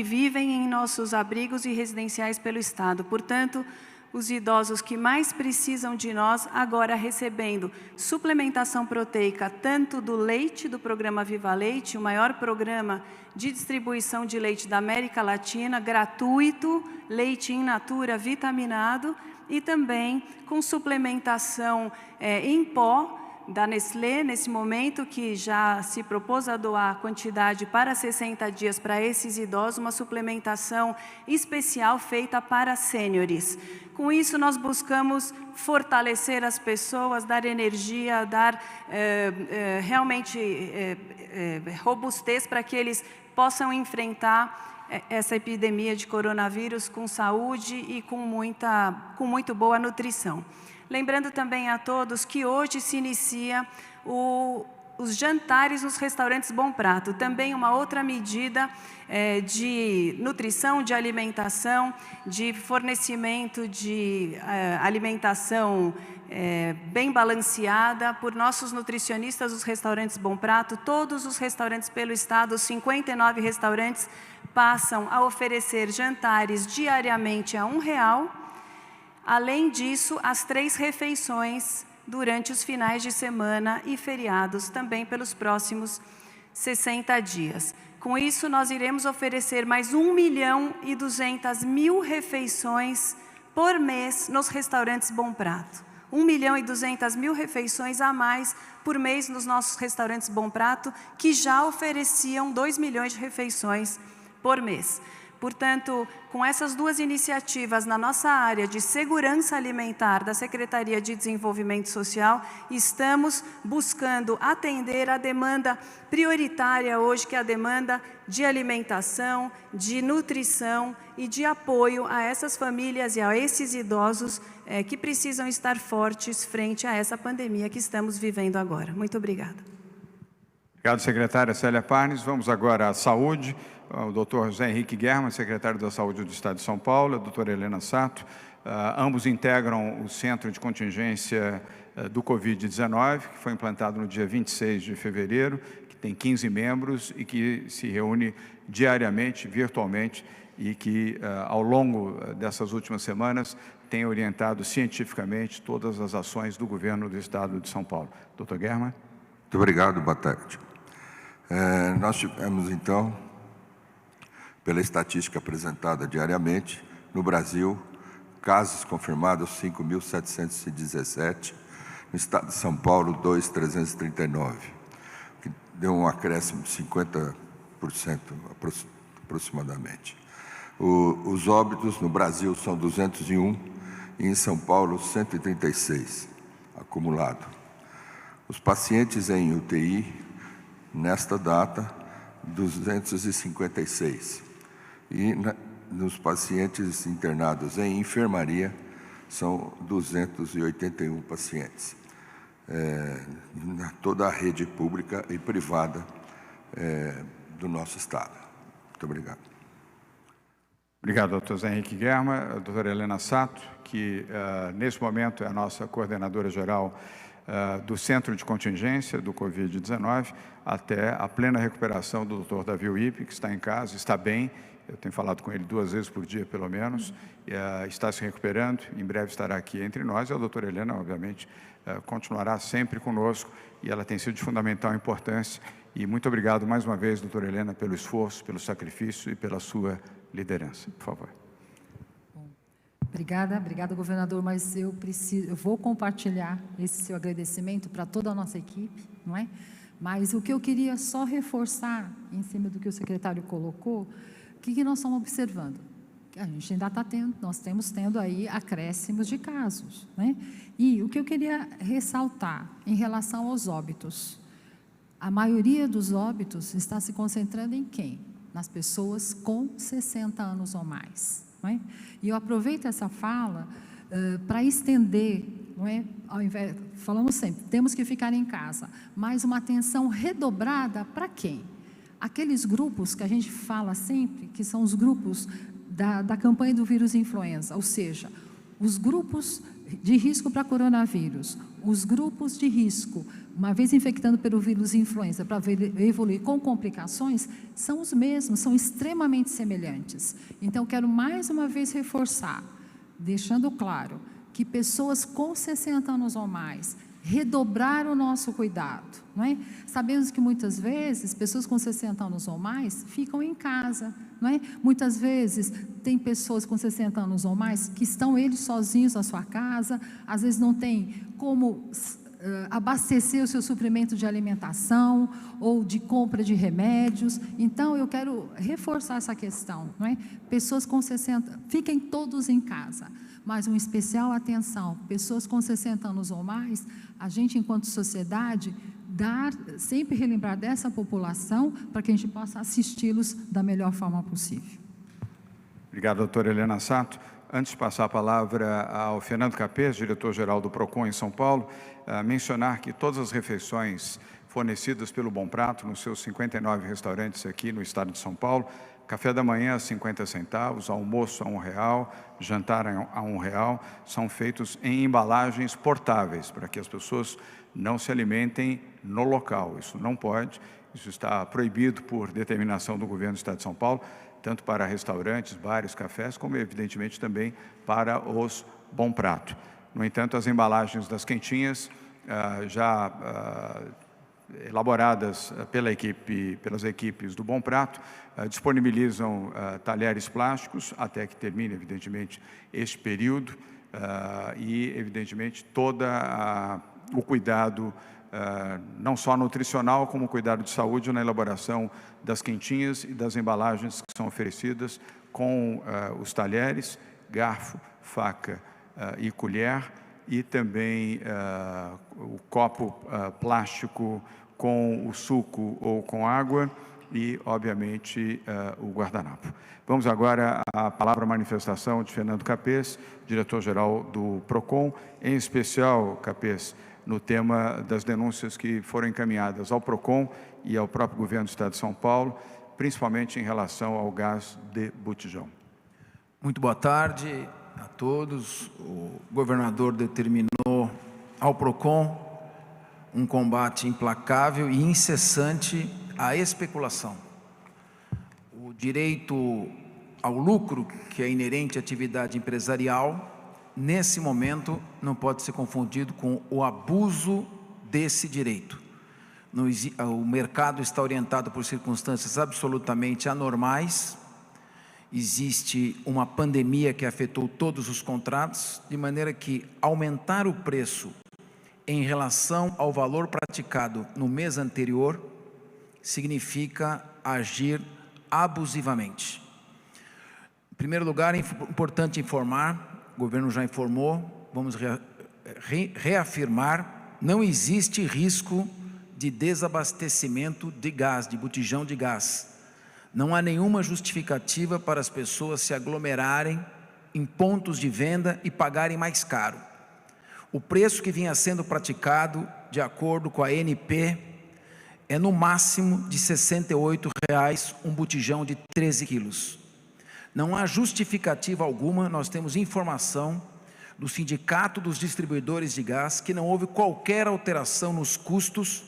[SPEAKER 6] vivem em nossos abrigos e residenciais pelo Estado. Portanto, os idosos que mais precisam de nós, agora recebendo suplementação proteica, tanto do leite do programa Viva Leite, o maior programa de distribuição de leite da América Latina, gratuito, leite in natura vitaminado, e também com suplementação em pó, da Nestlé, nesse momento, que já se propôs a doar quantidade para 60 dias para esses idosos, uma suplementação especial feita para sêniores. Com isso, nós buscamos fortalecer as pessoas, dar energia, dar realmente robustez para que eles possam enfrentar essa epidemia de coronavírus com saúde e com muito boa nutrição. Lembrando também a todos que hoje se inicia os jantares nos restaurantes Bom Prato, também uma outra medida de nutrição, de alimentação, de fornecimento de alimentação bem balanceada por nossos nutricionistas dos restaurantes Bom Prato. Todos os restaurantes pelo Estado, os 59 restaurantes, passam a oferecer jantares diariamente a R$1. Além disso, as 3 refeições durante os finais de semana e feriados, também pelos próximos 60 dias. Com isso, nós iremos oferecer mais 1.200.000 refeições por mês nos restaurantes Bom Prato. 1.200.000 refeições a mais por mês nos nossos restaurantes Bom Prato, que já ofereciam 2 milhões de refeições por mês. Portanto, com essas 2 iniciativas na nossa área de segurança alimentar da Secretaria de Desenvolvimento Social, estamos buscando atender a demanda prioritária hoje, que é a demanda de alimentação, de nutrição e de apoio a essas famílias e a esses idosos que precisam estar fortes frente a essa pandemia que estamos vivendo agora. Muito obrigada.
[SPEAKER 5] Obrigado, secretária Célia Parnes. Vamos agora à saúde. O doutor José Henrique German, secretário da Saúde do Estado de São Paulo, a doutora Helena Sato. Ambos integram o Centro de Contingência do Covid-19, que foi implantado no dia 26 de fevereiro, que tem 15 membros e que se reúne diariamente, virtualmente, e que, ao longo dessas últimas semanas, tem orientado cientificamente todas as ações do governo do Estado de São Paulo. Doutor German.
[SPEAKER 7] Muito obrigado, boa tarde. Nós tivemos, então, pela estatística apresentada diariamente, no Brasil, casos confirmados 5.717, no estado de São Paulo 2.339, que deu um acréscimo de 50% aproximadamente. Os óbitos no Brasil são 201 e em São Paulo 136 acumulado. Os pacientes em UTI, nesta data, 256. E nos pacientes internados em enfermaria, são 281 pacientes. Toda a rede pública e privada do nosso Estado. Muito obrigado.
[SPEAKER 5] Obrigado, doutor José Henrique German. A doutora Helena Sato, que nesse momento é a nossa coordenadora geral do Centro de Contingência do Covid-19, até a plena recuperação do doutor Davi Uip, que está em casa, está bem. Eu tenho falado com ele 2 vezes por dia, pelo menos, está se recuperando, em breve estará aqui entre nós, e a doutora Helena, obviamente, continuará sempre conosco, e ela tem sido de fundamental importância. E muito obrigado mais uma vez, doutora Helena, pelo esforço, pelo sacrifício e pela sua liderança. Por favor.
[SPEAKER 8] Obrigada, governador, mas eu vou compartilhar esse seu agradecimento para toda a nossa equipe, não é? Mas o que eu queria só reforçar, em cima do que o secretário colocou, o que nós estamos observando? a gente ainda está tendo, nós temos tendo aí acréscimos de casos, né? E o que eu queria ressaltar em relação aos óbitos, a maioria dos óbitos está se concentrando em quem? Nas pessoas com 60 anos ou mais, não é? E eu aproveito essa fala para estender, não é? Ao invés, falamos sempre, temos que ficar em casa, mas uma atenção redobrada para quem? Aqueles grupos que a gente fala sempre, que são os grupos da campanha do vírus influenza, ou seja, os grupos de risco para coronavírus, os grupos de risco, uma vez infectando pelo vírus influenza, para evoluir com complicações, são os mesmos, são extremamente semelhantes. Então, quero mais uma vez reforçar, deixando claro, que pessoas com 60 anos ou mais redobrar o nosso cuidado, não é? Sabemos que muitas vezes pessoas com 60 anos ou mais ficam em casa, não é? Muitas vezes tem pessoas com 60 anos ou mais que estão eles sozinhos na sua casa, às vezes não tem como abastecer o seu suprimento de alimentação ou de compra de remédios. Então, eu quero reforçar essa questão, não é? Pessoas com 60, fiquem todos em casa, mas uma especial atenção, pessoas com 60 anos ou mais, a gente, enquanto sociedade, sempre relembrar dessa população para que a gente possa assisti-los da melhor forma possível.
[SPEAKER 5] Obrigado, doutora Helena Sato. Antes de passar a palavra ao Fernando Capês, diretor-geral do PROCON em São Paulo, mencionar que todas as refeições fornecidas pelo Bom Prato, nos seus 59 restaurantes aqui no estado de São Paulo, café da manhã a 50 centavos, almoço a R$1, jantar a R$1, são feitos em embalagens portáveis, para que as pessoas não se alimentem no local. Isso não pode, isso está proibido por determinação do governo do estado de São Paulo, tanto para restaurantes, bares, cafés, como evidentemente também para os Bom Prato. No entanto, as embalagens das quentinhas elaboradas pelas equipes do Bom Prato, disponibilizam talheres plásticos até que termine, evidentemente, este período e, evidentemente, todo o cuidado, não só nutricional, como cuidado de saúde na elaboração das quentinhas e das embalagens que são oferecidas com os talheres, garfo, faca e colher, e também o copo plástico com o suco ou com água e, obviamente, o guardanapo. Vamos agora à palavra manifestação de Fernando Capês, diretor-geral do PROCON, em especial, Capês, no tema das denúncias que foram encaminhadas ao PROCON e ao próprio governo do estado de São Paulo, principalmente em relação ao gás de botijão.
[SPEAKER 9] Muito boa tarde a todos. O governador determinou ao PROCON um combate implacável e incessante à especulação. O direito ao lucro, que é inerente à atividade empresarial, nesse momento não pode ser confundido com o abuso desse direito. O mercado está orientado por circunstâncias absolutamente anormais. Existe uma pandemia que afetou todos os contratos, de maneira que aumentar o preço em relação ao valor praticado no mês anterior significa agir abusivamente. Em primeiro lugar, é importante informar, o governo já informou, vamos reafirmar, não existe risco de desabastecimento de gás, de botijão de gás. Não há nenhuma justificativa para as pessoas se aglomerarem em pontos de venda e pagarem mais caro. O preço que vinha sendo praticado, de acordo com a ANP, é no máximo de R$ 68,00 um botijão de 13 quilos. Não há justificativa alguma, nós temos informação do Sindicato dos Distribuidores de Gás que não houve qualquer alteração nos custos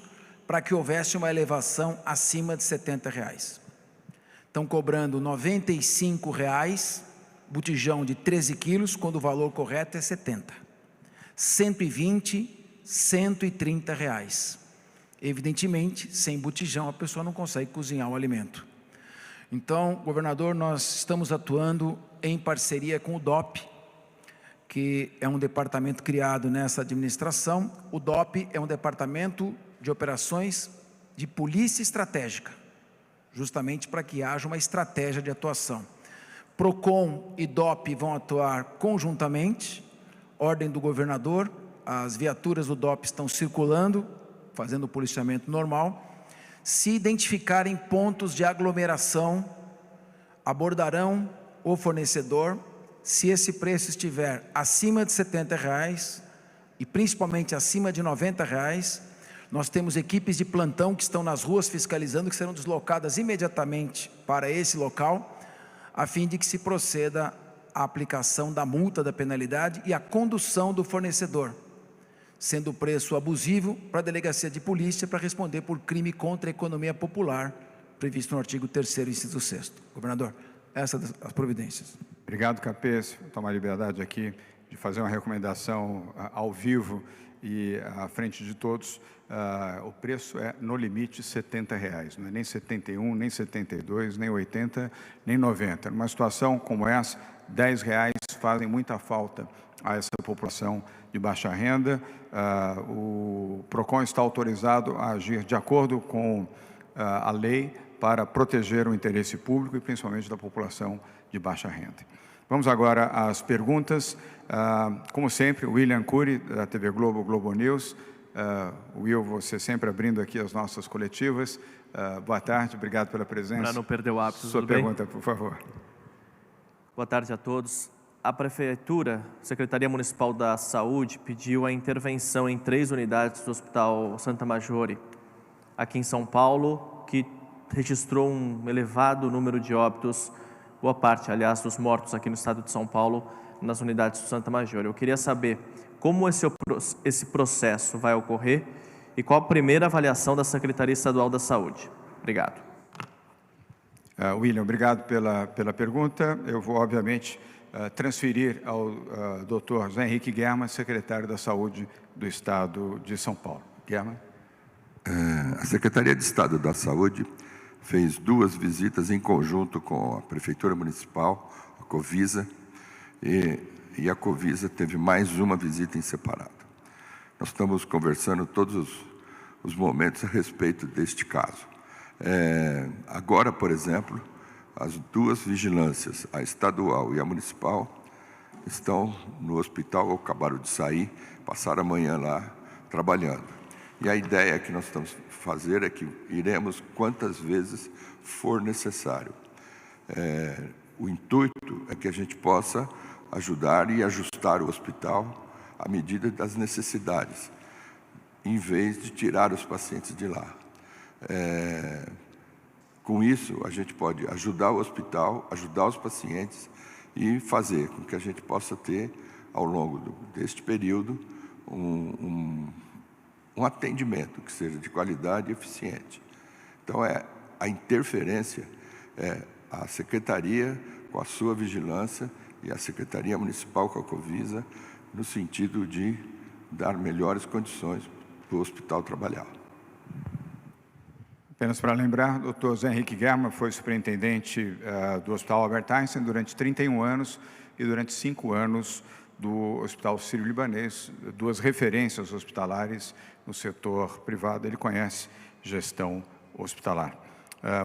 [SPEAKER 9] para que houvesse uma elevação acima de R$ 70,00. Estão cobrando R$ 95,00, botijão de 13 quilos, quando o valor correto é 70. R$ 120, R$ 130,00. Evidentemente, sem botijão, a pessoa não consegue cozinhar o alimento. Então, governador, nós estamos atuando em parceria com o DOP, que é um departamento criado nessa administração. O DOP é um departamento de operações de polícia estratégica, justamente para que haja uma estratégia de atuação. PROCON e DOP vão atuar conjuntamente, ordem do governador, as viaturas do DOP estão circulando, fazendo o policiamento normal. Se identificarem pontos de aglomeração, abordarão o fornecedor. Se esse preço estiver acima de R$ 70 e principalmente acima de R$ 90, nós temos equipes de plantão que estão nas ruas fiscalizando, que serão deslocadas imediatamente para esse local, a fim de que se proceda à aplicação da multa, da penalidade e a condução do fornecedor, sendo o preço abusivo para a delegacia de polícia para responder por crime contra a economia popular, previsto no artigo 3º, inciso 6º. Governador, essas as providências.
[SPEAKER 5] Obrigado, Capês. Vou tomar a liberdade aqui de fazer uma recomendação ao vivo e à frente de todos. O preço é, no limite, R$ 70, não é nem 71, nem 72, nem 80, nem 90. Numa situação como essa, R$ 10 fazem muita falta a essa população de baixa renda. O PROCON está autorizado a agir de acordo com a lei para proteger o interesse público e principalmente da população de baixa renda. Vamos agora às perguntas. Como sempre, William Cury, da TV Globo, Globo News. Will, você sempre abrindo aqui as nossas coletivas. Boa tarde, obrigado pela presença.
[SPEAKER 10] Para não perder o hábito,
[SPEAKER 5] sua pergunta, por favor.
[SPEAKER 10] Boa tarde a todos. A Prefeitura, Secretaria Municipal da Saúde, pediu a intervenção em 3 unidades do Hospital Santa Maggiore, aqui em São Paulo, que registrou um elevado número de óbitos, boa parte, aliás, dos mortos aqui no estado de São Paulo, nas unidades do Santa Maggiore. Eu queria saber como esse processo vai ocorrer e qual a primeira avaliação da Secretaria Estadual da Saúde. Obrigado.
[SPEAKER 5] William, obrigado pela pergunta. Eu vou, obviamente, transferir ao Dr. José Henrique Germann, secretário da Saúde do Estado de São Paulo. Germann.
[SPEAKER 7] A Secretaria de Estado da Saúde fez 2 visitas em conjunto com a Prefeitura Municipal, a Covisa, e a Covisa teve mais uma visita em separado. Nós estamos conversando todos os momentos a respeito deste caso. Agora, por exemplo, as 2 vigilâncias, a estadual e a municipal, estão no hospital, acabaram de sair, passaram a manhã lá trabalhando. E a ideia que nós estamos fazer é que iremos quantas vezes for necessário. O intuito é que a gente possa ajudar e ajustar o hospital à medida das necessidades, em vez de tirar os pacientes de lá. Com isso, a gente pode ajudar o hospital, ajudar os pacientes e fazer com que a gente possa ter, ao longo deste período, um atendimento que seja de qualidade e eficiente. Então, a interferência é a Secretaria com a sua vigilância e a Secretaria Municipal com a Covisa, no sentido de dar melhores condições para o hospital trabalhar.
[SPEAKER 5] Apenas para lembrar, o Dr. José Henrique Germann foi superintendente do Hospital Albert Einstein durante 31 anos e durante 5 anos do Hospital Sírio-Libanês, 2 referências hospitalares no setor privado. Ele conhece gestão hospitalar.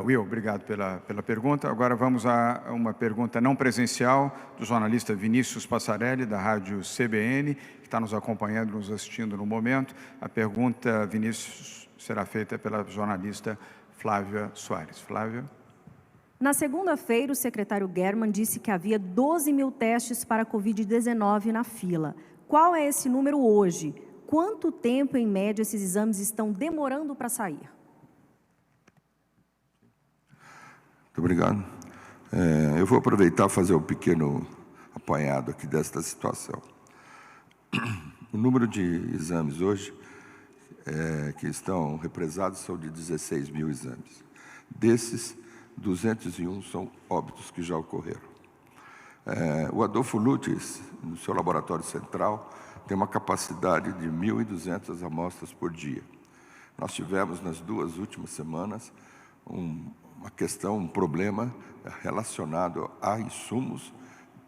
[SPEAKER 5] Will, obrigado pela pergunta. Agora vamos a uma pergunta não presencial do jornalista Vinícius Passarelli, da rádio CBN, que está nos acompanhando, nos assistindo no momento. A pergunta, Vinícius, será feita pela jornalista Flávia Soares. Flávia.
[SPEAKER 11] Na segunda-feira, o secretário Germann disse que havia 12 mil testes para a Covid-19 na fila. Qual é esse número hoje? Quanto tempo, em média, esses exames estão demorando para sair?
[SPEAKER 7] Muito obrigado. Eu vou aproveitar e fazer um pequeno apanhado aqui desta situação. O número de exames hoje que estão represados são de 16 mil exames. Desses, 201 são óbitos que já ocorreram. O Adolfo Lutz, no seu laboratório central, tem uma capacidade de 1.200 amostras por dia. Nós tivemos, nas 2 últimas semanas, um problema relacionado a insumos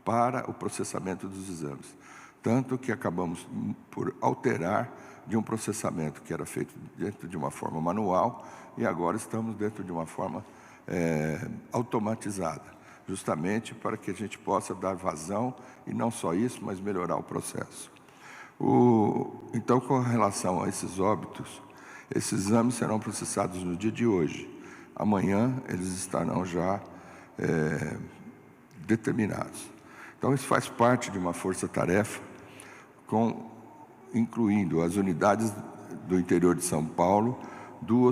[SPEAKER 7] para o processamento dos exames. Tanto que acabamos por alterar de um processamento que era feito dentro de uma forma manual e agora estamos dentro de uma forma automatizada, justamente para que a gente possa dar vazão, e não só isso, mas melhorar o processo. Então, com relação a esses óbitos, esses exames serão processados no dia de hoje. Amanhã eles estarão já determinados. Então, isso faz parte de uma força-tarefa, incluindo as unidades do interior de São Paulo, do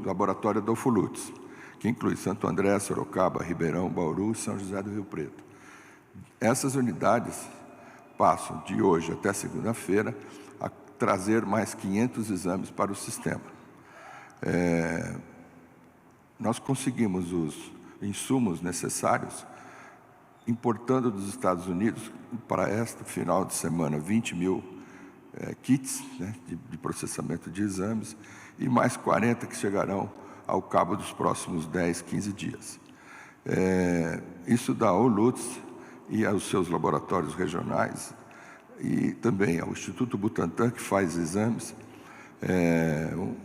[SPEAKER 7] Laboratório Adolfo Lutz, que inclui Santo André, Sorocaba, Ribeirão, Bauru e São José do Rio Preto. Essas unidades passam de hoje até segunda-feira a trazer mais 500 exames para o sistema. Nós conseguimos os insumos necessários importando dos Estados Unidos para este final de semana 20 mil kits, né, de processamento de exames, e mais 40 que chegarão ao cabo dos próximos 10, 15 dias. Isso dá ao Lutz e aos seus laboratórios regionais e também ao Instituto Butantan, que faz exames,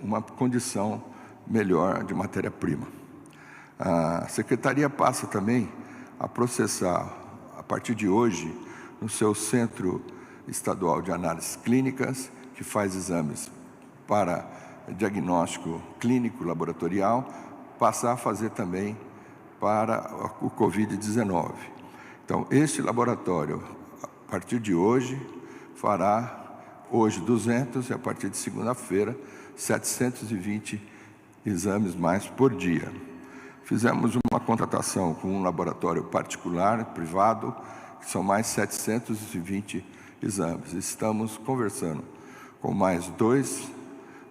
[SPEAKER 7] uma condição melhor de matéria-prima. A Secretaria passa também a processar, a partir de hoje, no seu Centro Estadual de Análises Clínicas, que faz exames para diagnóstico clínico laboratorial, passar a fazer também para o Covid-19. Então, este laboratório, a partir de hoje, fará hoje 200 e a partir de segunda-feira 720 exames mais por dia. Fizemos uma contratação com um laboratório particular, privado, que são mais 720 exames. Estamos conversando com mais 2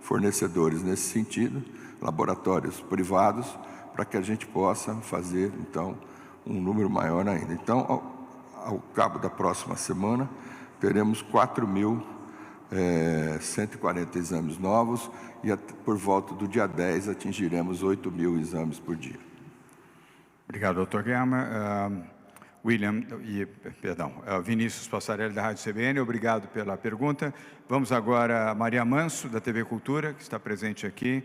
[SPEAKER 7] fornecedores nesse sentido, laboratórios privados, para que a gente possa fazer, então, um número maior ainda. Então, ao cabo da próxima semana, teremos 4.140 exames novos e por volta do dia 10 atingiremos 8.000 exames por dia.
[SPEAKER 5] Obrigado, doutor Guerma. Vinícius Passarelli, da Rádio CBN, obrigado pela pergunta. Vamos agora a Maria Manso, da TV Cultura, que está presente aqui.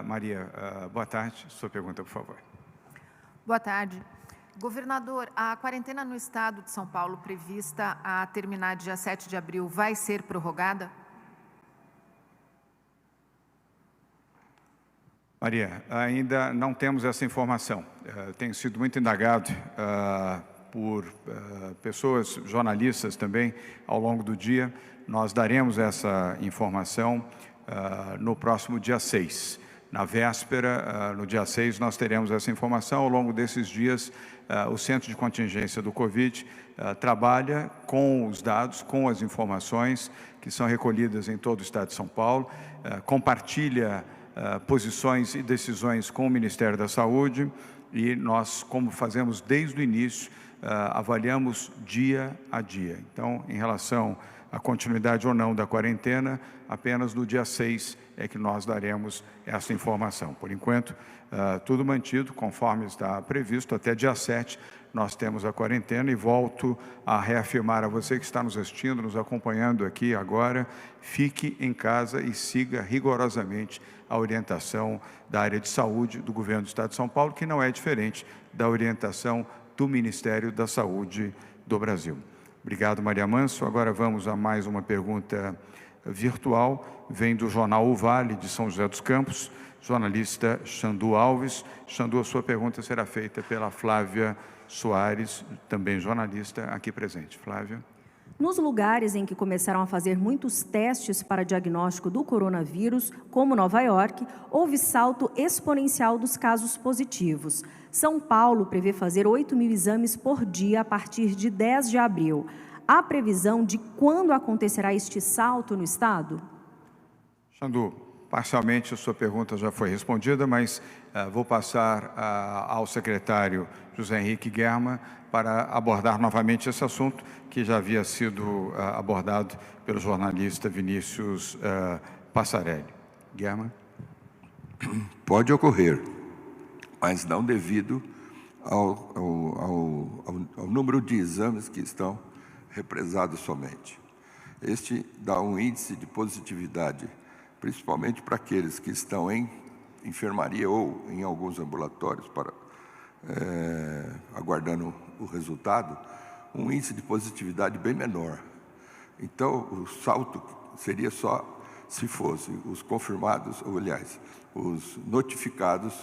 [SPEAKER 5] Maria, boa tarde. Sua pergunta, por favor.
[SPEAKER 12] Boa tarde. Governador, a quarentena no estado de São Paulo, prevista a terminar dia 7 de abril, vai ser prorrogada?
[SPEAKER 5] Maria, ainda não temos essa informação. Tenho sido muito indagado por pessoas, jornalistas também, ao longo do dia. Nós daremos essa informação no próximo dia 6. Na véspera, no dia 6, nós teremos essa informação. Ao longo desses dias, o Centro de Contingência do Covid trabalha com os dados, com as informações que são recolhidas em todo o estado de São Paulo, compartilha posições e decisões com o Ministério da Saúde, e nós, como fazemos desde o início, avaliamos dia a dia. Então, em relação à continuidade ou não da quarentena, apenas no dia 6 é que nós daremos essa informação. Por enquanto, tudo mantido, conforme está previsto, até dia 7 nós temos a quarentena, e volto a reafirmar a você que está nos assistindo, nos acompanhando aqui agora, fique em casa e siga rigorosamente a orientação da área de saúde do governo do estado de São Paulo, que não é diferente da orientação do Ministério da Saúde do Brasil. Obrigado, Maria Manso. Agora vamos a mais uma pergunta virtual. Vem do jornal O Vale, de São José dos Campos, jornalista Xandu Alves. Xandu, a sua pergunta será feita pela Flávia Soares, também jornalista, aqui presente. Flávia.
[SPEAKER 11] Nos lugares em que começaram a fazer muitos testes para diagnóstico do coronavírus, como Nova York, houve salto exponencial dos casos positivos. São Paulo prevê fazer 8.000 exames por dia a partir de 10 de abril. Há previsão de quando acontecerá este salto no estado?
[SPEAKER 5] Xandu, parcialmente a sua pergunta já foi respondida, mas vou passar ao secretário José Henrique Guerma para abordar novamente esse assunto, que já havia sido abordado pelo jornalista Vinícius Passarelli. Guerma.
[SPEAKER 7] Pode ocorrer, mas não devido ao número de exames que estão represados somente. Este dá um índice de positividade, principalmente para aqueles que estão em enfermaria ou em alguns ambulatórios para aguardando o resultado, um índice de positividade bem menor. Então, o salto seria só se fosse os confirmados, ou aliás, os notificados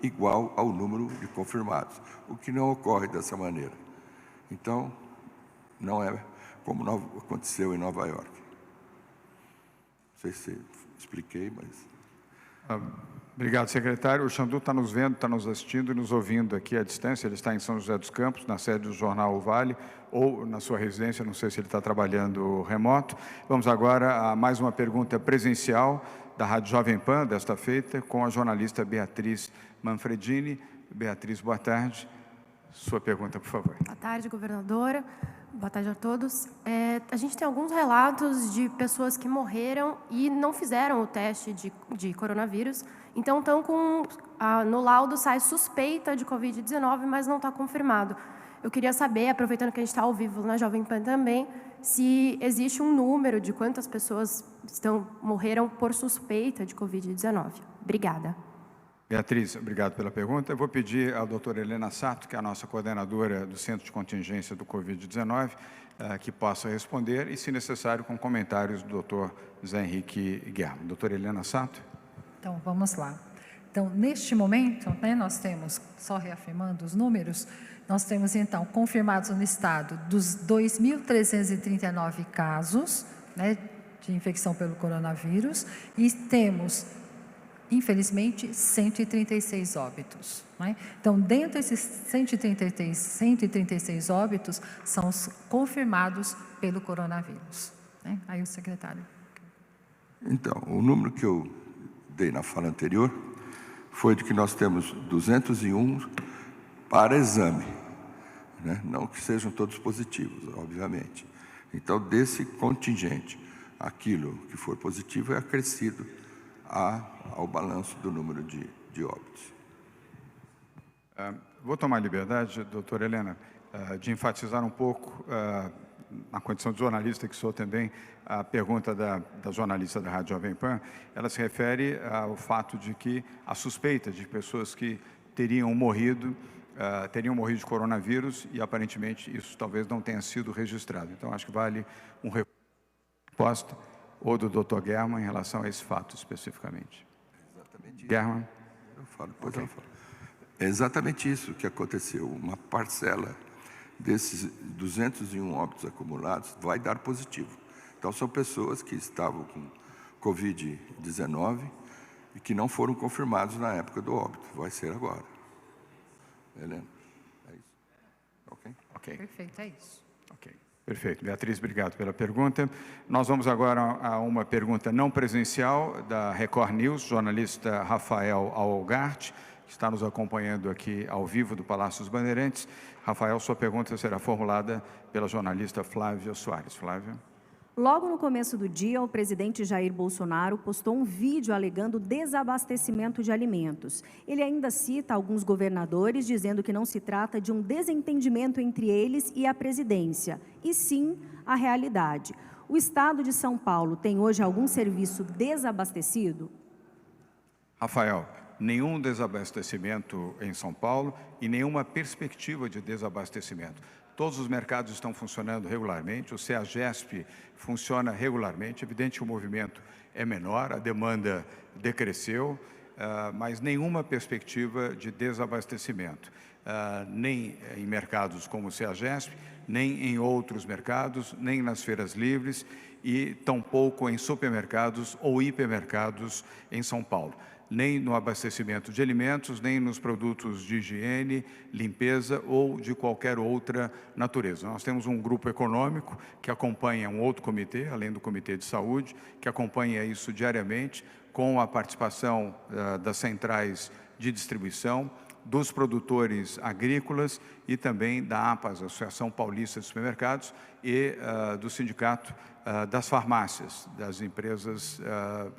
[SPEAKER 7] igual ao número de confirmados, o que não ocorre dessa maneira. Então, não é como aconteceu em Nova York. Não sei se expliquei, mas...
[SPEAKER 5] Obrigado, secretário. O Xandu está nos vendo, está nos assistindo e nos ouvindo aqui à distância. Ele está em São José dos Campos, na sede do Jornal O Vale, ou na sua residência, não sei se ele está trabalhando remoto. Vamos agora a mais uma pergunta presencial da Rádio Jovem Pan, desta feita, com a jornalista Beatriz Manfredini. Beatriz, boa tarde. Sua pergunta, por favor.
[SPEAKER 13] Boa tarde, governadora. Boa tarde a todos. A gente tem alguns relatos de pessoas que morreram e não fizeram o teste de coronavírus, então estão no laudo sai suspeita de Covid-19, mas não está confirmado. Eu queria saber, aproveitando que a gente está ao vivo na Jovem Pan também, se existe um número de quantas pessoas morreram por suspeita de Covid-19. Obrigada.
[SPEAKER 5] Beatriz, obrigado pela pergunta. Eu vou pedir à doutora Helena Sato, que é a nossa coordenadora do Centro de Contingência do Covid-19, que possa responder e, se necessário, com comentários do doutor Zé Henrique Guerra. Doutora Helena Sato.
[SPEAKER 8] Então, vamos lá. Então, neste momento, nós temos, só reafirmando os números, nós temos, então, confirmados no estado dos 2.339 casos de infecção pelo coronavírus e temos, infelizmente, 136 óbitos. Então, dentro desses 136 óbitos, são os confirmados pelo coronavírus. Aí o secretário.
[SPEAKER 7] Então, o número que eu dei na fala anterior foi de que nós temos 201 para exame, não que sejam todos positivos, obviamente. Então, desse contingente, aquilo que for positivo é acrescido ao balanço do número de óbitos.
[SPEAKER 5] Vou tomar a liberdade, doutora Helena, de enfatizar um pouco, na condição de jornalista que sou também, a pergunta da jornalista da Rádio Jovem Pan. Ela se refere ao fato de que a suspeita de pessoas que teriam morrido de coronavírus e, aparentemente, isso talvez não tenha sido registrado. Então, acho que vale uma resposta ou do Dr. German em relação a esse fato especificamente.
[SPEAKER 7] Exatamente isso.
[SPEAKER 5] German?
[SPEAKER 7] Eu falo, depois eu falo. É exatamente isso que aconteceu. Uma parcela desses 201 óbitos acumulados vai dar positivo. Então, são pessoas que estavam com Covid-19 e que não foram confirmados na época do óbito. Vai ser agora. Helena, é isso? Ok?
[SPEAKER 8] Perfeito, é isso.
[SPEAKER 5] Ok. Perfeito. Beatriz, obrigado pela pergunta. Nós vamos agora a uma pergunta não presencial da Record News, jornalista Rafael Algarte, que está nos acompanhando aqui ao vivo do Palácio dos Bandeirantes. Rafael, sua pergunta será formulada pela jornalista Flávia Soares. Flávia.
[SPEAKER 11] Logo no começo do dia, o presidente Jair Bolsonaro postou um vídeo alegando desabastecimento de alimentos. Ele ainda cita alguns governadores dizendo que não se trata de um desentendimento entre eles e a presidência, e sim a realidade. O estado de São Paulo tem hoje algum serviço desabastecido?
[SPEAKER 5] Rafael, nenhum desabastecimento em São Paulo e nenhuma perspectiva de desabastecimento. Todos os mercados estão funcionando regularmente, o CEAGESP funciona regularmente. É evidente que o movimento é menor, a demanda decresceu, mas nenhuma perspectiva de desabastecimento, nem em mercados como o CEAGESP, nem em outros mercados, nem nas feiras livres e tampouco em supermercados ou hipermercados em São Paulo. Nem no abastecimento de alimentos, nem nos produtos de higiene, limpeza ou de qualquer outra natureza. Nós temos um grupo econômico que acompanha um outro comitê, além do Comitê de Saúde, que acompanha isso diariamente, com a participação das centrais de distribuição, dos produtores agrícolas e também da APAS, Associação Paulista de Supermercados, e do Sindicato das farmácias, das empresas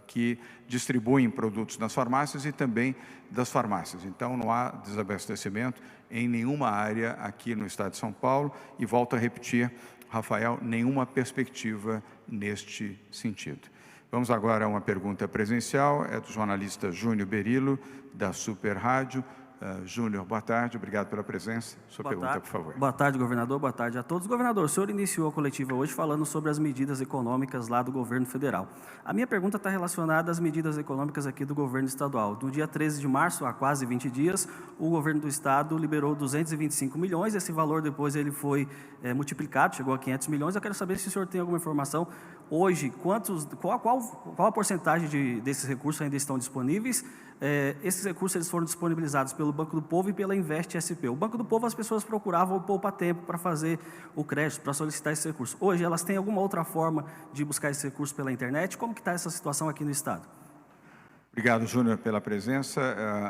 [SPEAKER 5] que distribuem produtos nas farmácias e também das farmácias. Então, não há desabastecimento em nenhuma área aqui no estado de São Paulo e, volto a repetir, Rafael, nenhuma perspectiva neste sentido. Vamos agora a uma pergunta presencial, é do jornalista Júnior Berilo, da Super Rádio, Júnior, boa tarde, obrigado pela presença. Sua pergunta, por favor.
[SPEAKER 14] Boa tarde, governador, boa tarde a todos. Governador, o senhor iniciou a coletiva hoje falando sobre as medidas econômicas lá do governo federal. A minha pergunta está relacionada às medidas econômicas aqui do governo estadual. No dia 13 de março, há quase 20 dias, o governo do estado liberou 225 milhões, esse valor depois ele foi multiplicado, chegou a 500 milhões. Eu quero saber se o senhor tem alguma informação hoje, qual a porcentagem desses recursos ainda estão disponíveis. Esses recursos eles foram disponibilizados pelo Banco do Povo e pela Invest SP. O Banco do Povo, as pessoas procuravam o Poupa Tempo para fazer o crédito, para solicitar esse recurso. Hoje, elas têm alguma outra forma de buscar esse recurso pela internet? Como que está essa situação aqui no Estado?
[SPEAKER 5] Obrigado, Júnior, pela presença.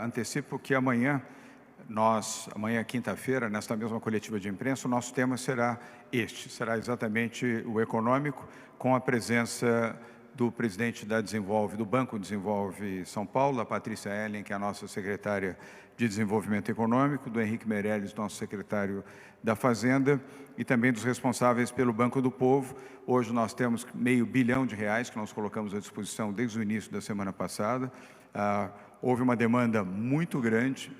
[SPEAKER 5] Antecipo que amanhã, quinta-feira, nesta mesma coletiva de imprensa, o nosso tema será será exatamente o econômico, com a presença do presidente do Banco Desenvolve São Paulo, a Patrícia Ellen, que é a nossa secretária de Desenvolvimento Econômico, do Henrique Meirelles, nosso secretário da Fazenda, e também dos responsáveis pelo Banco do Povo. Hoje nós temos R$500 bilhão que nós colocamos à disposição desde o início da semana passada. Houve uma demanda muito grande,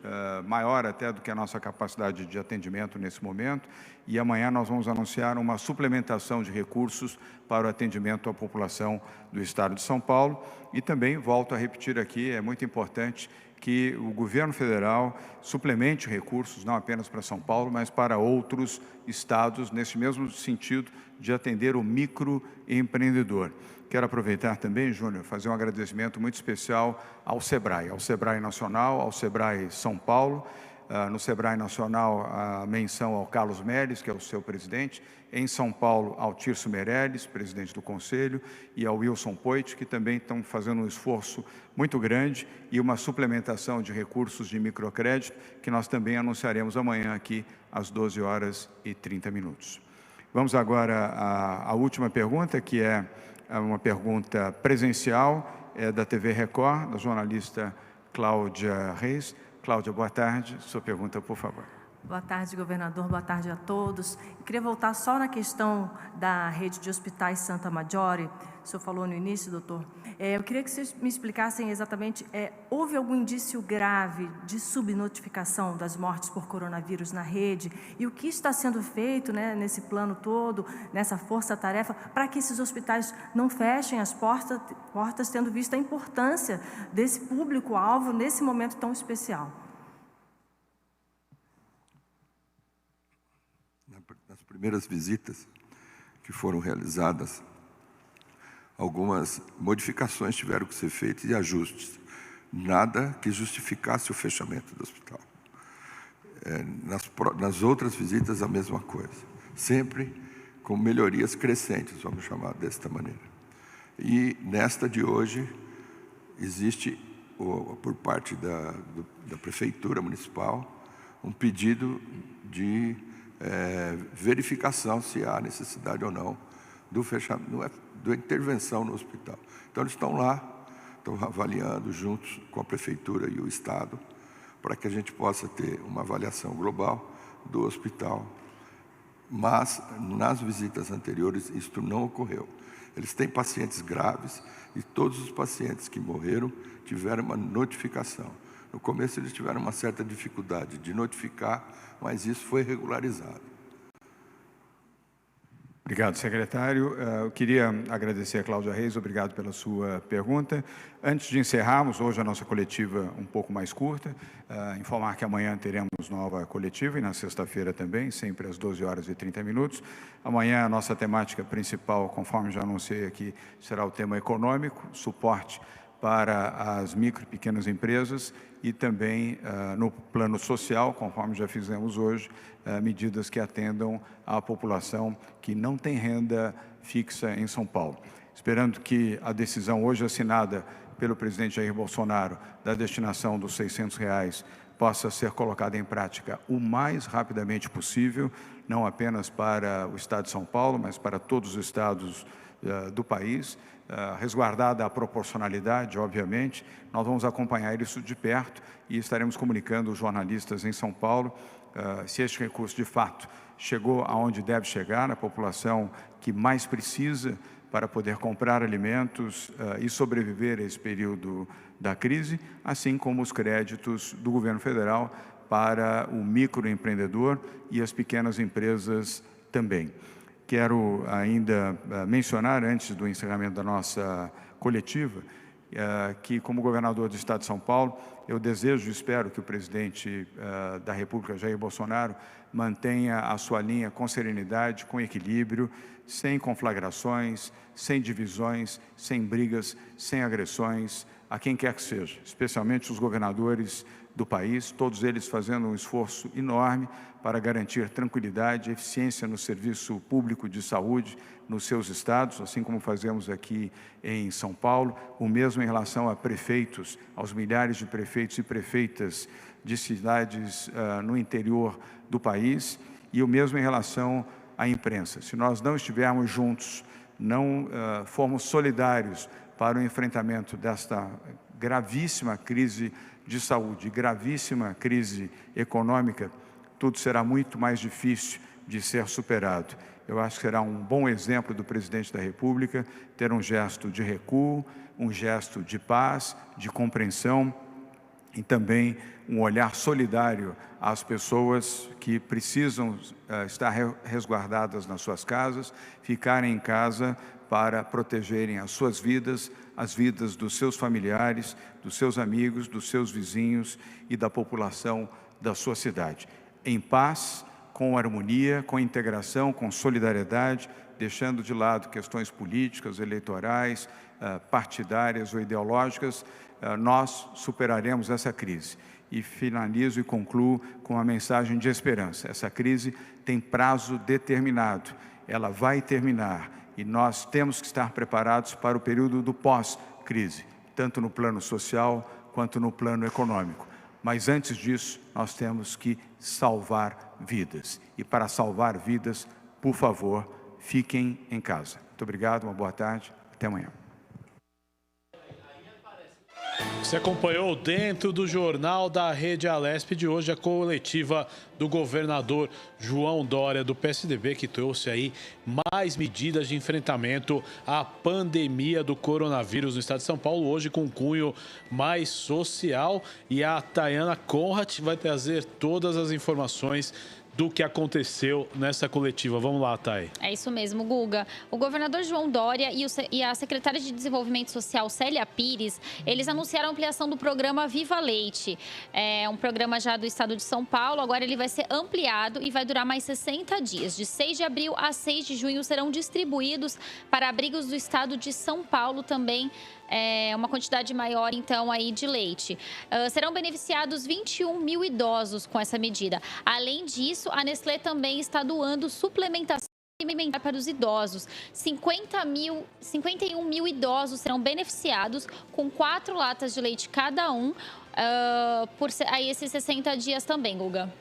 [SPEAKER 5] maior até do que a nossa capacidade de atendimento nesse momento, e amanhã nós vamos anunciar uma suplementação de recursos para o atendimento à população do Estado de São Paulo. E também, volto a repetir aqui, é muito importante que o governo federal suplemente recursos, não apenas para São Paulo, mas para outros estados, nesse mesmo sentido de atender o microempreendedor. Quero aproveitar também, Júnior, fazer um agradecimento muito especial ao SEBRAE Nacional, ao SEBRAE São Paulo. No SEBRAE Nacional, a menção ao Carlos Mérez, que é o seu presidente. Em São Paulo, ao Tirso Meirelles, presidente do Conselho, e ao Wilson Poit, que também estão fazendo um esforço muito grande e uma suplementação de recursos de microcrédito, que nós também anunciaremos amanhã aqui às 12h30. Vamos agora à última pergunta, que é uma pergunta presencial, da TV Record, da jornalista Cláudia Reis. Cláudia, boa tarde. Sua pergunta, por favor.
[SPEAKER 15] Boa tarde, governador. Boa tarde a todos. Eu queria voltar só na questão da rede de hospitais Santa Maggiore. O senhor falou no início, doutor. Eu queria que vocês me explicassem exatamente, houve algum indício grave de subnotificação das mortes por coronavírus na rede? E o que está sendo feito, né, nesse plano todo, nessa força-tarefa, para que esses hospitais não fechem as portas, tendo visto a importância desse público-alvo nesse momento tão especial?
[SPEAKER 7] Nas primeiras visitas que foram realizadas, algumas modificações tiveram que ser feitas e ajustes. Nada que justificasse o fechamento do hospital. Nas outras visitas, a mesma coisa. Sempre com melhorias crescentes, vamos chamar desta maneira. E nesta de hoje, existe, por parte da Prefeitura Municipal, um pedido de verificação se há necessidade ou não do fechamento, da intervenção no hospital. Então, eles estão lá, estão avaliando juntos com a Prefeitura e o Estado, para que a gente possa ter uma avaliação global do hospital. Mas, nas visitas anteriores, isto não ocorreu. Eles têm pacientes graves e todos os pacientes que morreram tiveram uma notificação. No começo, eles tiveram uma certa dificuldade de notificar, mas isso foi regularizado.
[SPEAKER 5] Obrigado, secretário. Eu queria agradecer a Cláudia Reis, obrigado pela sua pergunta. Antes de encerrarmos hoje a nossa coletiva um pouco mais curta, informar que amanhã teremos nova coletiva e na sexta-feira também, sempre às 12h30. Amanhã a nossa temática principal, conforme já anunciei aqui, será o tema econômico, suporte para as micro e pequenas empresas e também no plano social, conforme já fizemos hoje, medidas que atendam à população que não tem renda fixa em São Paulo. Esperando que a decisão hoje assinada pelo presidente Jair Bolsonaro da destinação dos R$600 possa ser colocada em prática o mais rapidamente possível, não apenas para o Estado de São Paulo, mas para todos os estados do país, resguardada a proporcionalidade, obviamente. Nós vamos acompanhar isso de perto e estaremos comunicando os jornalistas em São Paulo se este recurso, de fato, chegou aonde deve chegar, na população que mais precisa para poder comprar alimentos e sobreviver a esse período da crise, assim como os créditos do governo federal para o microempreendedor e as pequenas empresas também. Quero ainda mencionar, antes do encerramento da nossa coletiva, que, como governador do Estado de São Paulo, eu desejo e espero que o presidente da República, Jair Bolsonaro, mantenha a sua linha com serenidade, com equilíbrio, sem conflagrações, sem divisões, sem brigas, sem agressões, a quem quer que seja, especialmente os governadores do país, todos eles fazendo um esforço enorme para garantir tranquilidade e eficiência no serviço público de saúde nos seus estados, assim como fazemos aqui em São Paulo, o mesmo em relação a prefeitos, aos milhares de prefeitos e prefeitas de cidades no interior do país, e o mesmo em relação à imprensa. Se nós não estivermos juntos, não formos solidários para o enfrentamento desta gravíssima crise de saúde, gravíssima crise econômica, tudo será muito mais difícil de ser superado. Eu acho que será um bom exemplo do presidente da República ter um gesto de recuo, um gesto de paz, de compreensão e também um olhar solidário às pessoas que precisam estar resguardadas nas suas casas, ficarem em casa para protegerem as suas vidas, as vidas dos seus familiares, dos seus amigos, dos seus vizinhos e da população da sua cidade. Em paz, com harmonia, com integração, com solidariedade, deixando de lado questões políticas, eleitorais, partidárias ou ideológicas, nós superaremos essa crise. E finalizo e concluo com uma mensagem de esperança. Essa crise tem prazo determinado, ela vai terminar e nós temos que estar preparados para o período do pós-crise, tanto no plano social quanto no plano econômico. Mas antes disso, nós temos que salvar vidas. E para salvar vidas, por favor, fiquem em casa. Muito obrigado, uma boa tarde, até amanhã.
[SPEAKER 2] Você acompanhou dentro do Jornal da Rede Alesp de hoje a coletiva do governador João Dória, do PSDB, que trouxe aí mais medidas de enfrentamento à pandemia do coronavírus no estado de São Paulo, hoje com um cunho mais social. E a Tayana Conrad vai trazer todas as informações do que aconteceu nessa coletiva. Vamos lá, Thay.
[SPEAKER 16] É isso mesmo, Guga. O governador João Dória e a secretária de Desenvolvimento Social, Célia Pires, eles anunciaram a ampliação do programa Viva Leite. É um programa já do estado de São Paulo, agora ele vai ser ampliado e vai durar mais 60 dias. De 6 de abril a 6 de junho serão distribuídos para abrigos do estado de São Paulo também, uma quantidade maior, então, aí de leite. Serão beneficiados 21 mil idosos com essa medida. Além disso, a Nestlé também está doando suplementação alimentar para os idosos. 51 mil idosos serão beneficiados com 4 latas de leite cada um por aí esses 60 dias também, Guga.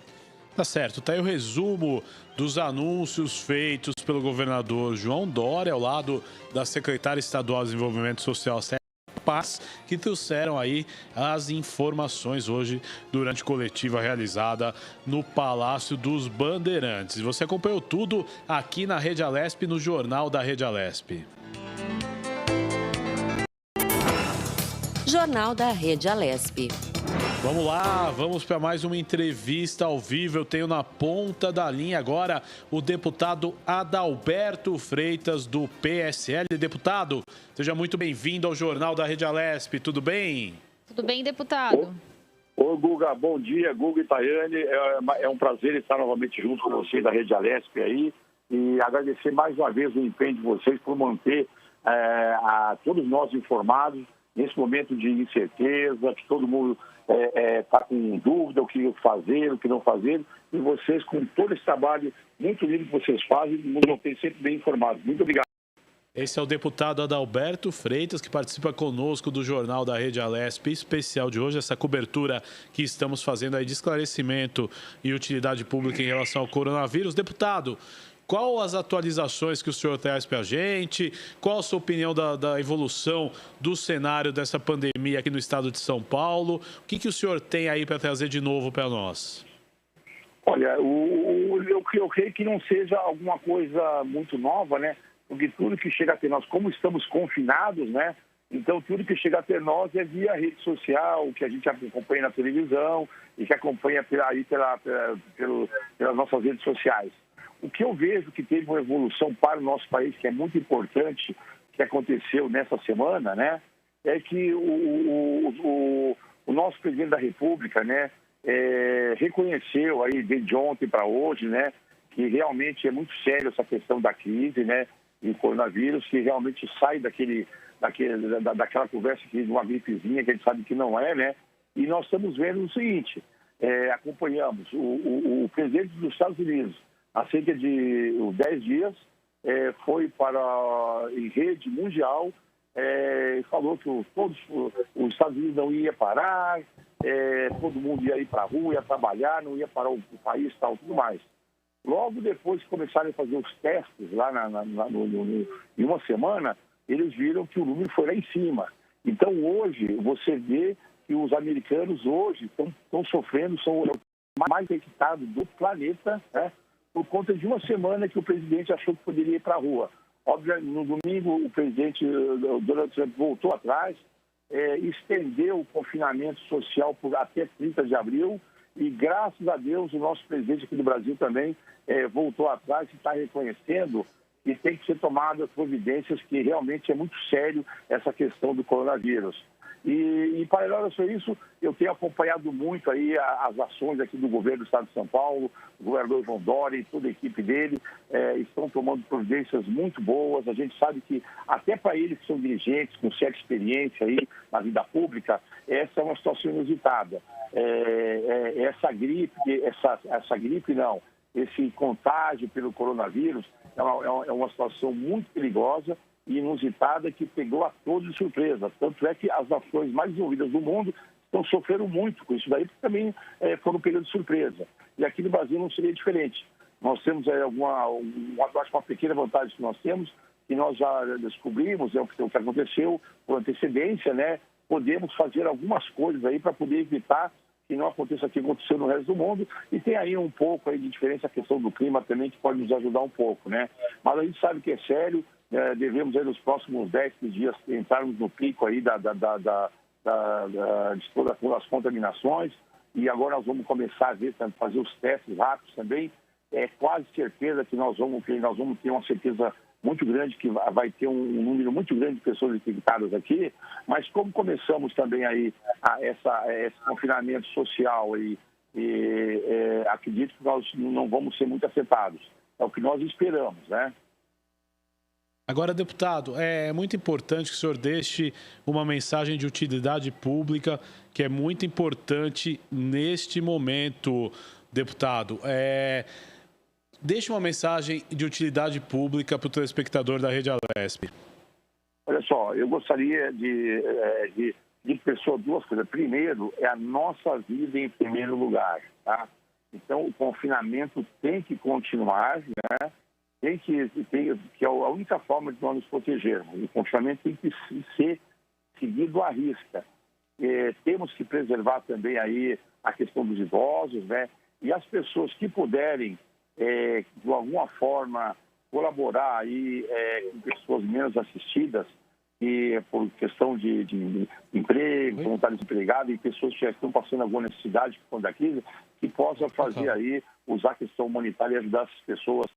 [SPEAKER 2] Tá certo, tá aí o resumo dos anúncios feitos pelo governador João Dória ao lado da secretária estadual de Desenvolvimento Social, Célia Paz, que trouxeram aí as informações hoje durante coletiva realizada no Palácio dos Bandeirantes. Você acompanhou tudo aqui na Rede Alesp, no Jornal da Rede Alesp.
[SPEAKER 1] Jornal da Rede Alesp.
[SPEAKER 2] Vamos lá, vamos para mais uma entrevista ao vivo. Eu tenho na ponta da linha agora o deputado Adalberto Freitas, do PSL. Deputado, seja muito bem-vindo ao Jornal da Rede Alesp. Tudo bem?
[SPEAKER 16] Tudo bem, deputado?
[SPEAKER 17] Oi, Guga. Bom dia, Guga e Tayane. É um prazer estar novamente junto com vocês da Rede Alesp aí e agradecer mais uma vez o empenho de vocês por manter a todos nós informados nesse momento de incerteza, que todo mundo está com dúvida, o que fazer, o que não fazer, e vocês, com todo esse trabalho muito lindo que vocês fazem, nos mantêm sempre bem informados. Muito obrigado.
[SPEAKER 2] Esse é o deputado Adalberto Freitas, que participa conosco do Jornal da Rede Alesp especial de hoje, essa cobertura que estamos fazendo aí de esclarecimento e utilidade pública em relação ao coronavírus. Deputado, qual as atualizações que o senhor traz para a gente? Qual a sua opinião da evolução do cenário dessa pandemia aqui no estado de São Paulo? O que o senhor tem aí para trazer de novo para nós?
[SPEAKER 17] Olha, eu creio que não seja alguma coisa muito nova, né? porque tudo que chega até nós, como estamos confinados, né? Então, tudo que chega até nós é via rede social, que a gente acompanha na televisão e que acompanha pelas nossas redes sociais. O que eu vejo que teve uma evolução para o nosso país, que é muito importante, que aconteceu nessa semana, né? É que o nosso presidente da República, né? Reconheceu aí, desde ontem para hoje, né? Que realmente é muito sério essa questão da crise, né? E coronavírus, que realmente sai daquela conversa de uma gripezinha, que a gente sabe que não é, né? E nós estamos vendo o seguinte, acompanhamos o presidente dos Estados Unidos, há cerca de 10 dias, foi em rede mundial, falou que todos os Estados Unidos não ia parar, todo mundo ia ir para a rua, ia trabalhar, não ia parar o país, tal, tudo mais. Logo depois que começaram a fazer os testes lá em uma semana, eles viram que o número foi lá em cima. Então, hoje, você vê que os americanos hoje estão sofrendo, são os mais infectados do planeta, né? Por conta de uma semana que o presidente achou que poderia ir para a rua. Óbvio, no domingo, o presidente Donald Trump voltou atrás, estendeu o confinamento social por até 30 de abril, e graças a Deus o nosso presidente aqui do Brasil também voltou atrás e está reconhecendo que tem que ser tomadas providências, que realmente é muito sério essa questão do coronavírus. E paralelo a isso, eu tenho acompanhado muito aí as ações aqui do governo do Estado de São Paulo, o governador João Dória e toda a equipe dele estão tomando providências muito boas. A gente sabe que até para eles que são dirigentes, com certa experiência aí na vida pública, essa é uma situação inusitada. Esse contágio pelo coronavírus é uma situação muito perigosa e inusitada, que pegou a todos de surpresa. Tanto é que as nações mais desenvolvidas do mundo sofreram muito com isso daí, porque também foram período de surpresa. E aqui no Brasil não seria diferente. Nós temos uma pequena vantagem que nós temos, que nós já descobrimos, o que aconteceu por antecedência, né? Podemos fazer algumas coisas aí para poder evitar que não aconteça o que aconteceu no resto do mundo, e tem aí um pouco aí de diferença a questão do clima também, que pode nos ajudar um pouco, né? Mas a gente sabe que é sério, devemos aí nos próximos 10 dias entrarmos no pico aí de todas as contaminações, e agora nós vamos começar a fazer os testes rápidos também. É quase certeza que nós vamos ter uma certeza muito grande que vai ter um número muito grande de pessoas infectadas aqui, mas como começamos também aí esse confinamento social acredito que nós não vamos ser muito afetados. É o que nós esperamos, né?
[SPEAKER 2] Agora, deputado, é muito importante que o senhor deixe uma mensagem de utilidade pública, que é muito importante neste momento, deputado. Deixe uma mensagem de utilidade pública para o telespectador da Rede Alesp.
[SPEAKER 17] Olha só, eu gostaria de pessoa duas coisas. Primeiro, é a nossa vida em primeiro lugar, tá? Então, o confinamento tem que continuar, né? Que é a única forma de nós nos protegermos. O confinamento tem que ser seguido à risca. Temos que preservar também aí a questão dos idosos, né? E as pessoas que puderem, de alguma forma, colaborar aí com pessoas menos assistidas, e por questão de emprego, voluntários desempregados e pessoas que já estão passando alguma necessidade por conta da crise, que possam fazer aí, usar a questão humanitária e ajudar essas pessoas,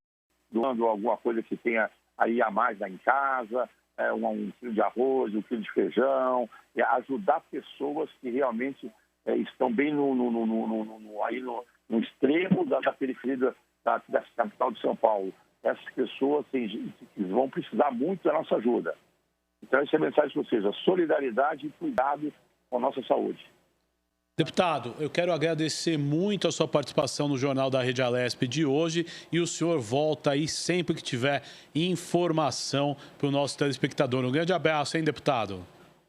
[SPEAKER 17] doando alguma coisa que tenha aí a mais lá em casa, um quilo de arroz, um quilo de feijão, ajudar pessoas que realmente estão bem no extremo da periferia da capital de São Paulo. Essas pessoas vão precisar muito da nossa ajuda. Então, essa é a mensagem para vocês, a solidariedade e cuidado com a nossa saúde.
[SPEAKER 2] Deputado, eu quero agradecer muito a sua participação no Jornal da Rede Alesp de hoje, e o senhor volta aí sempre que tiver informação para o nosso telespectador. Um grande abraço, hein, deputado?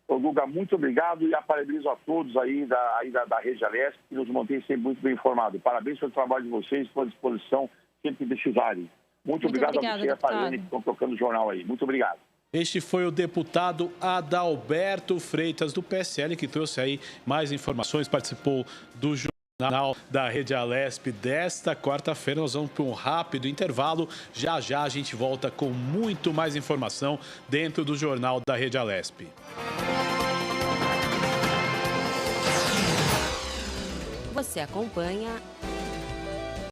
[SPEAKER 17] Ô, Guga, muito obrigado e parabenizo a todos aí da Rede Alesp, que nos mantém sempre muito bem informados. Parabéns pelo trabalho de vocês, estou à disposição sempre que precisarem. Muito obrigado a você e a Tayane que estão tocando o jornal aí. Muito obrigado.
[SPEAKER 2] Este foi o deputado Adalberto Freitas, do PSL, que trouxe aí mais informações, participou do jornal. Jornal da Rede Alesp desta quarta-feira. Nós vamos para um rápido intervalo. Já já a gente volta com muito mais informação dentro do Jornal da Rede Alesp.
[SPEAKER 1] Você acompanha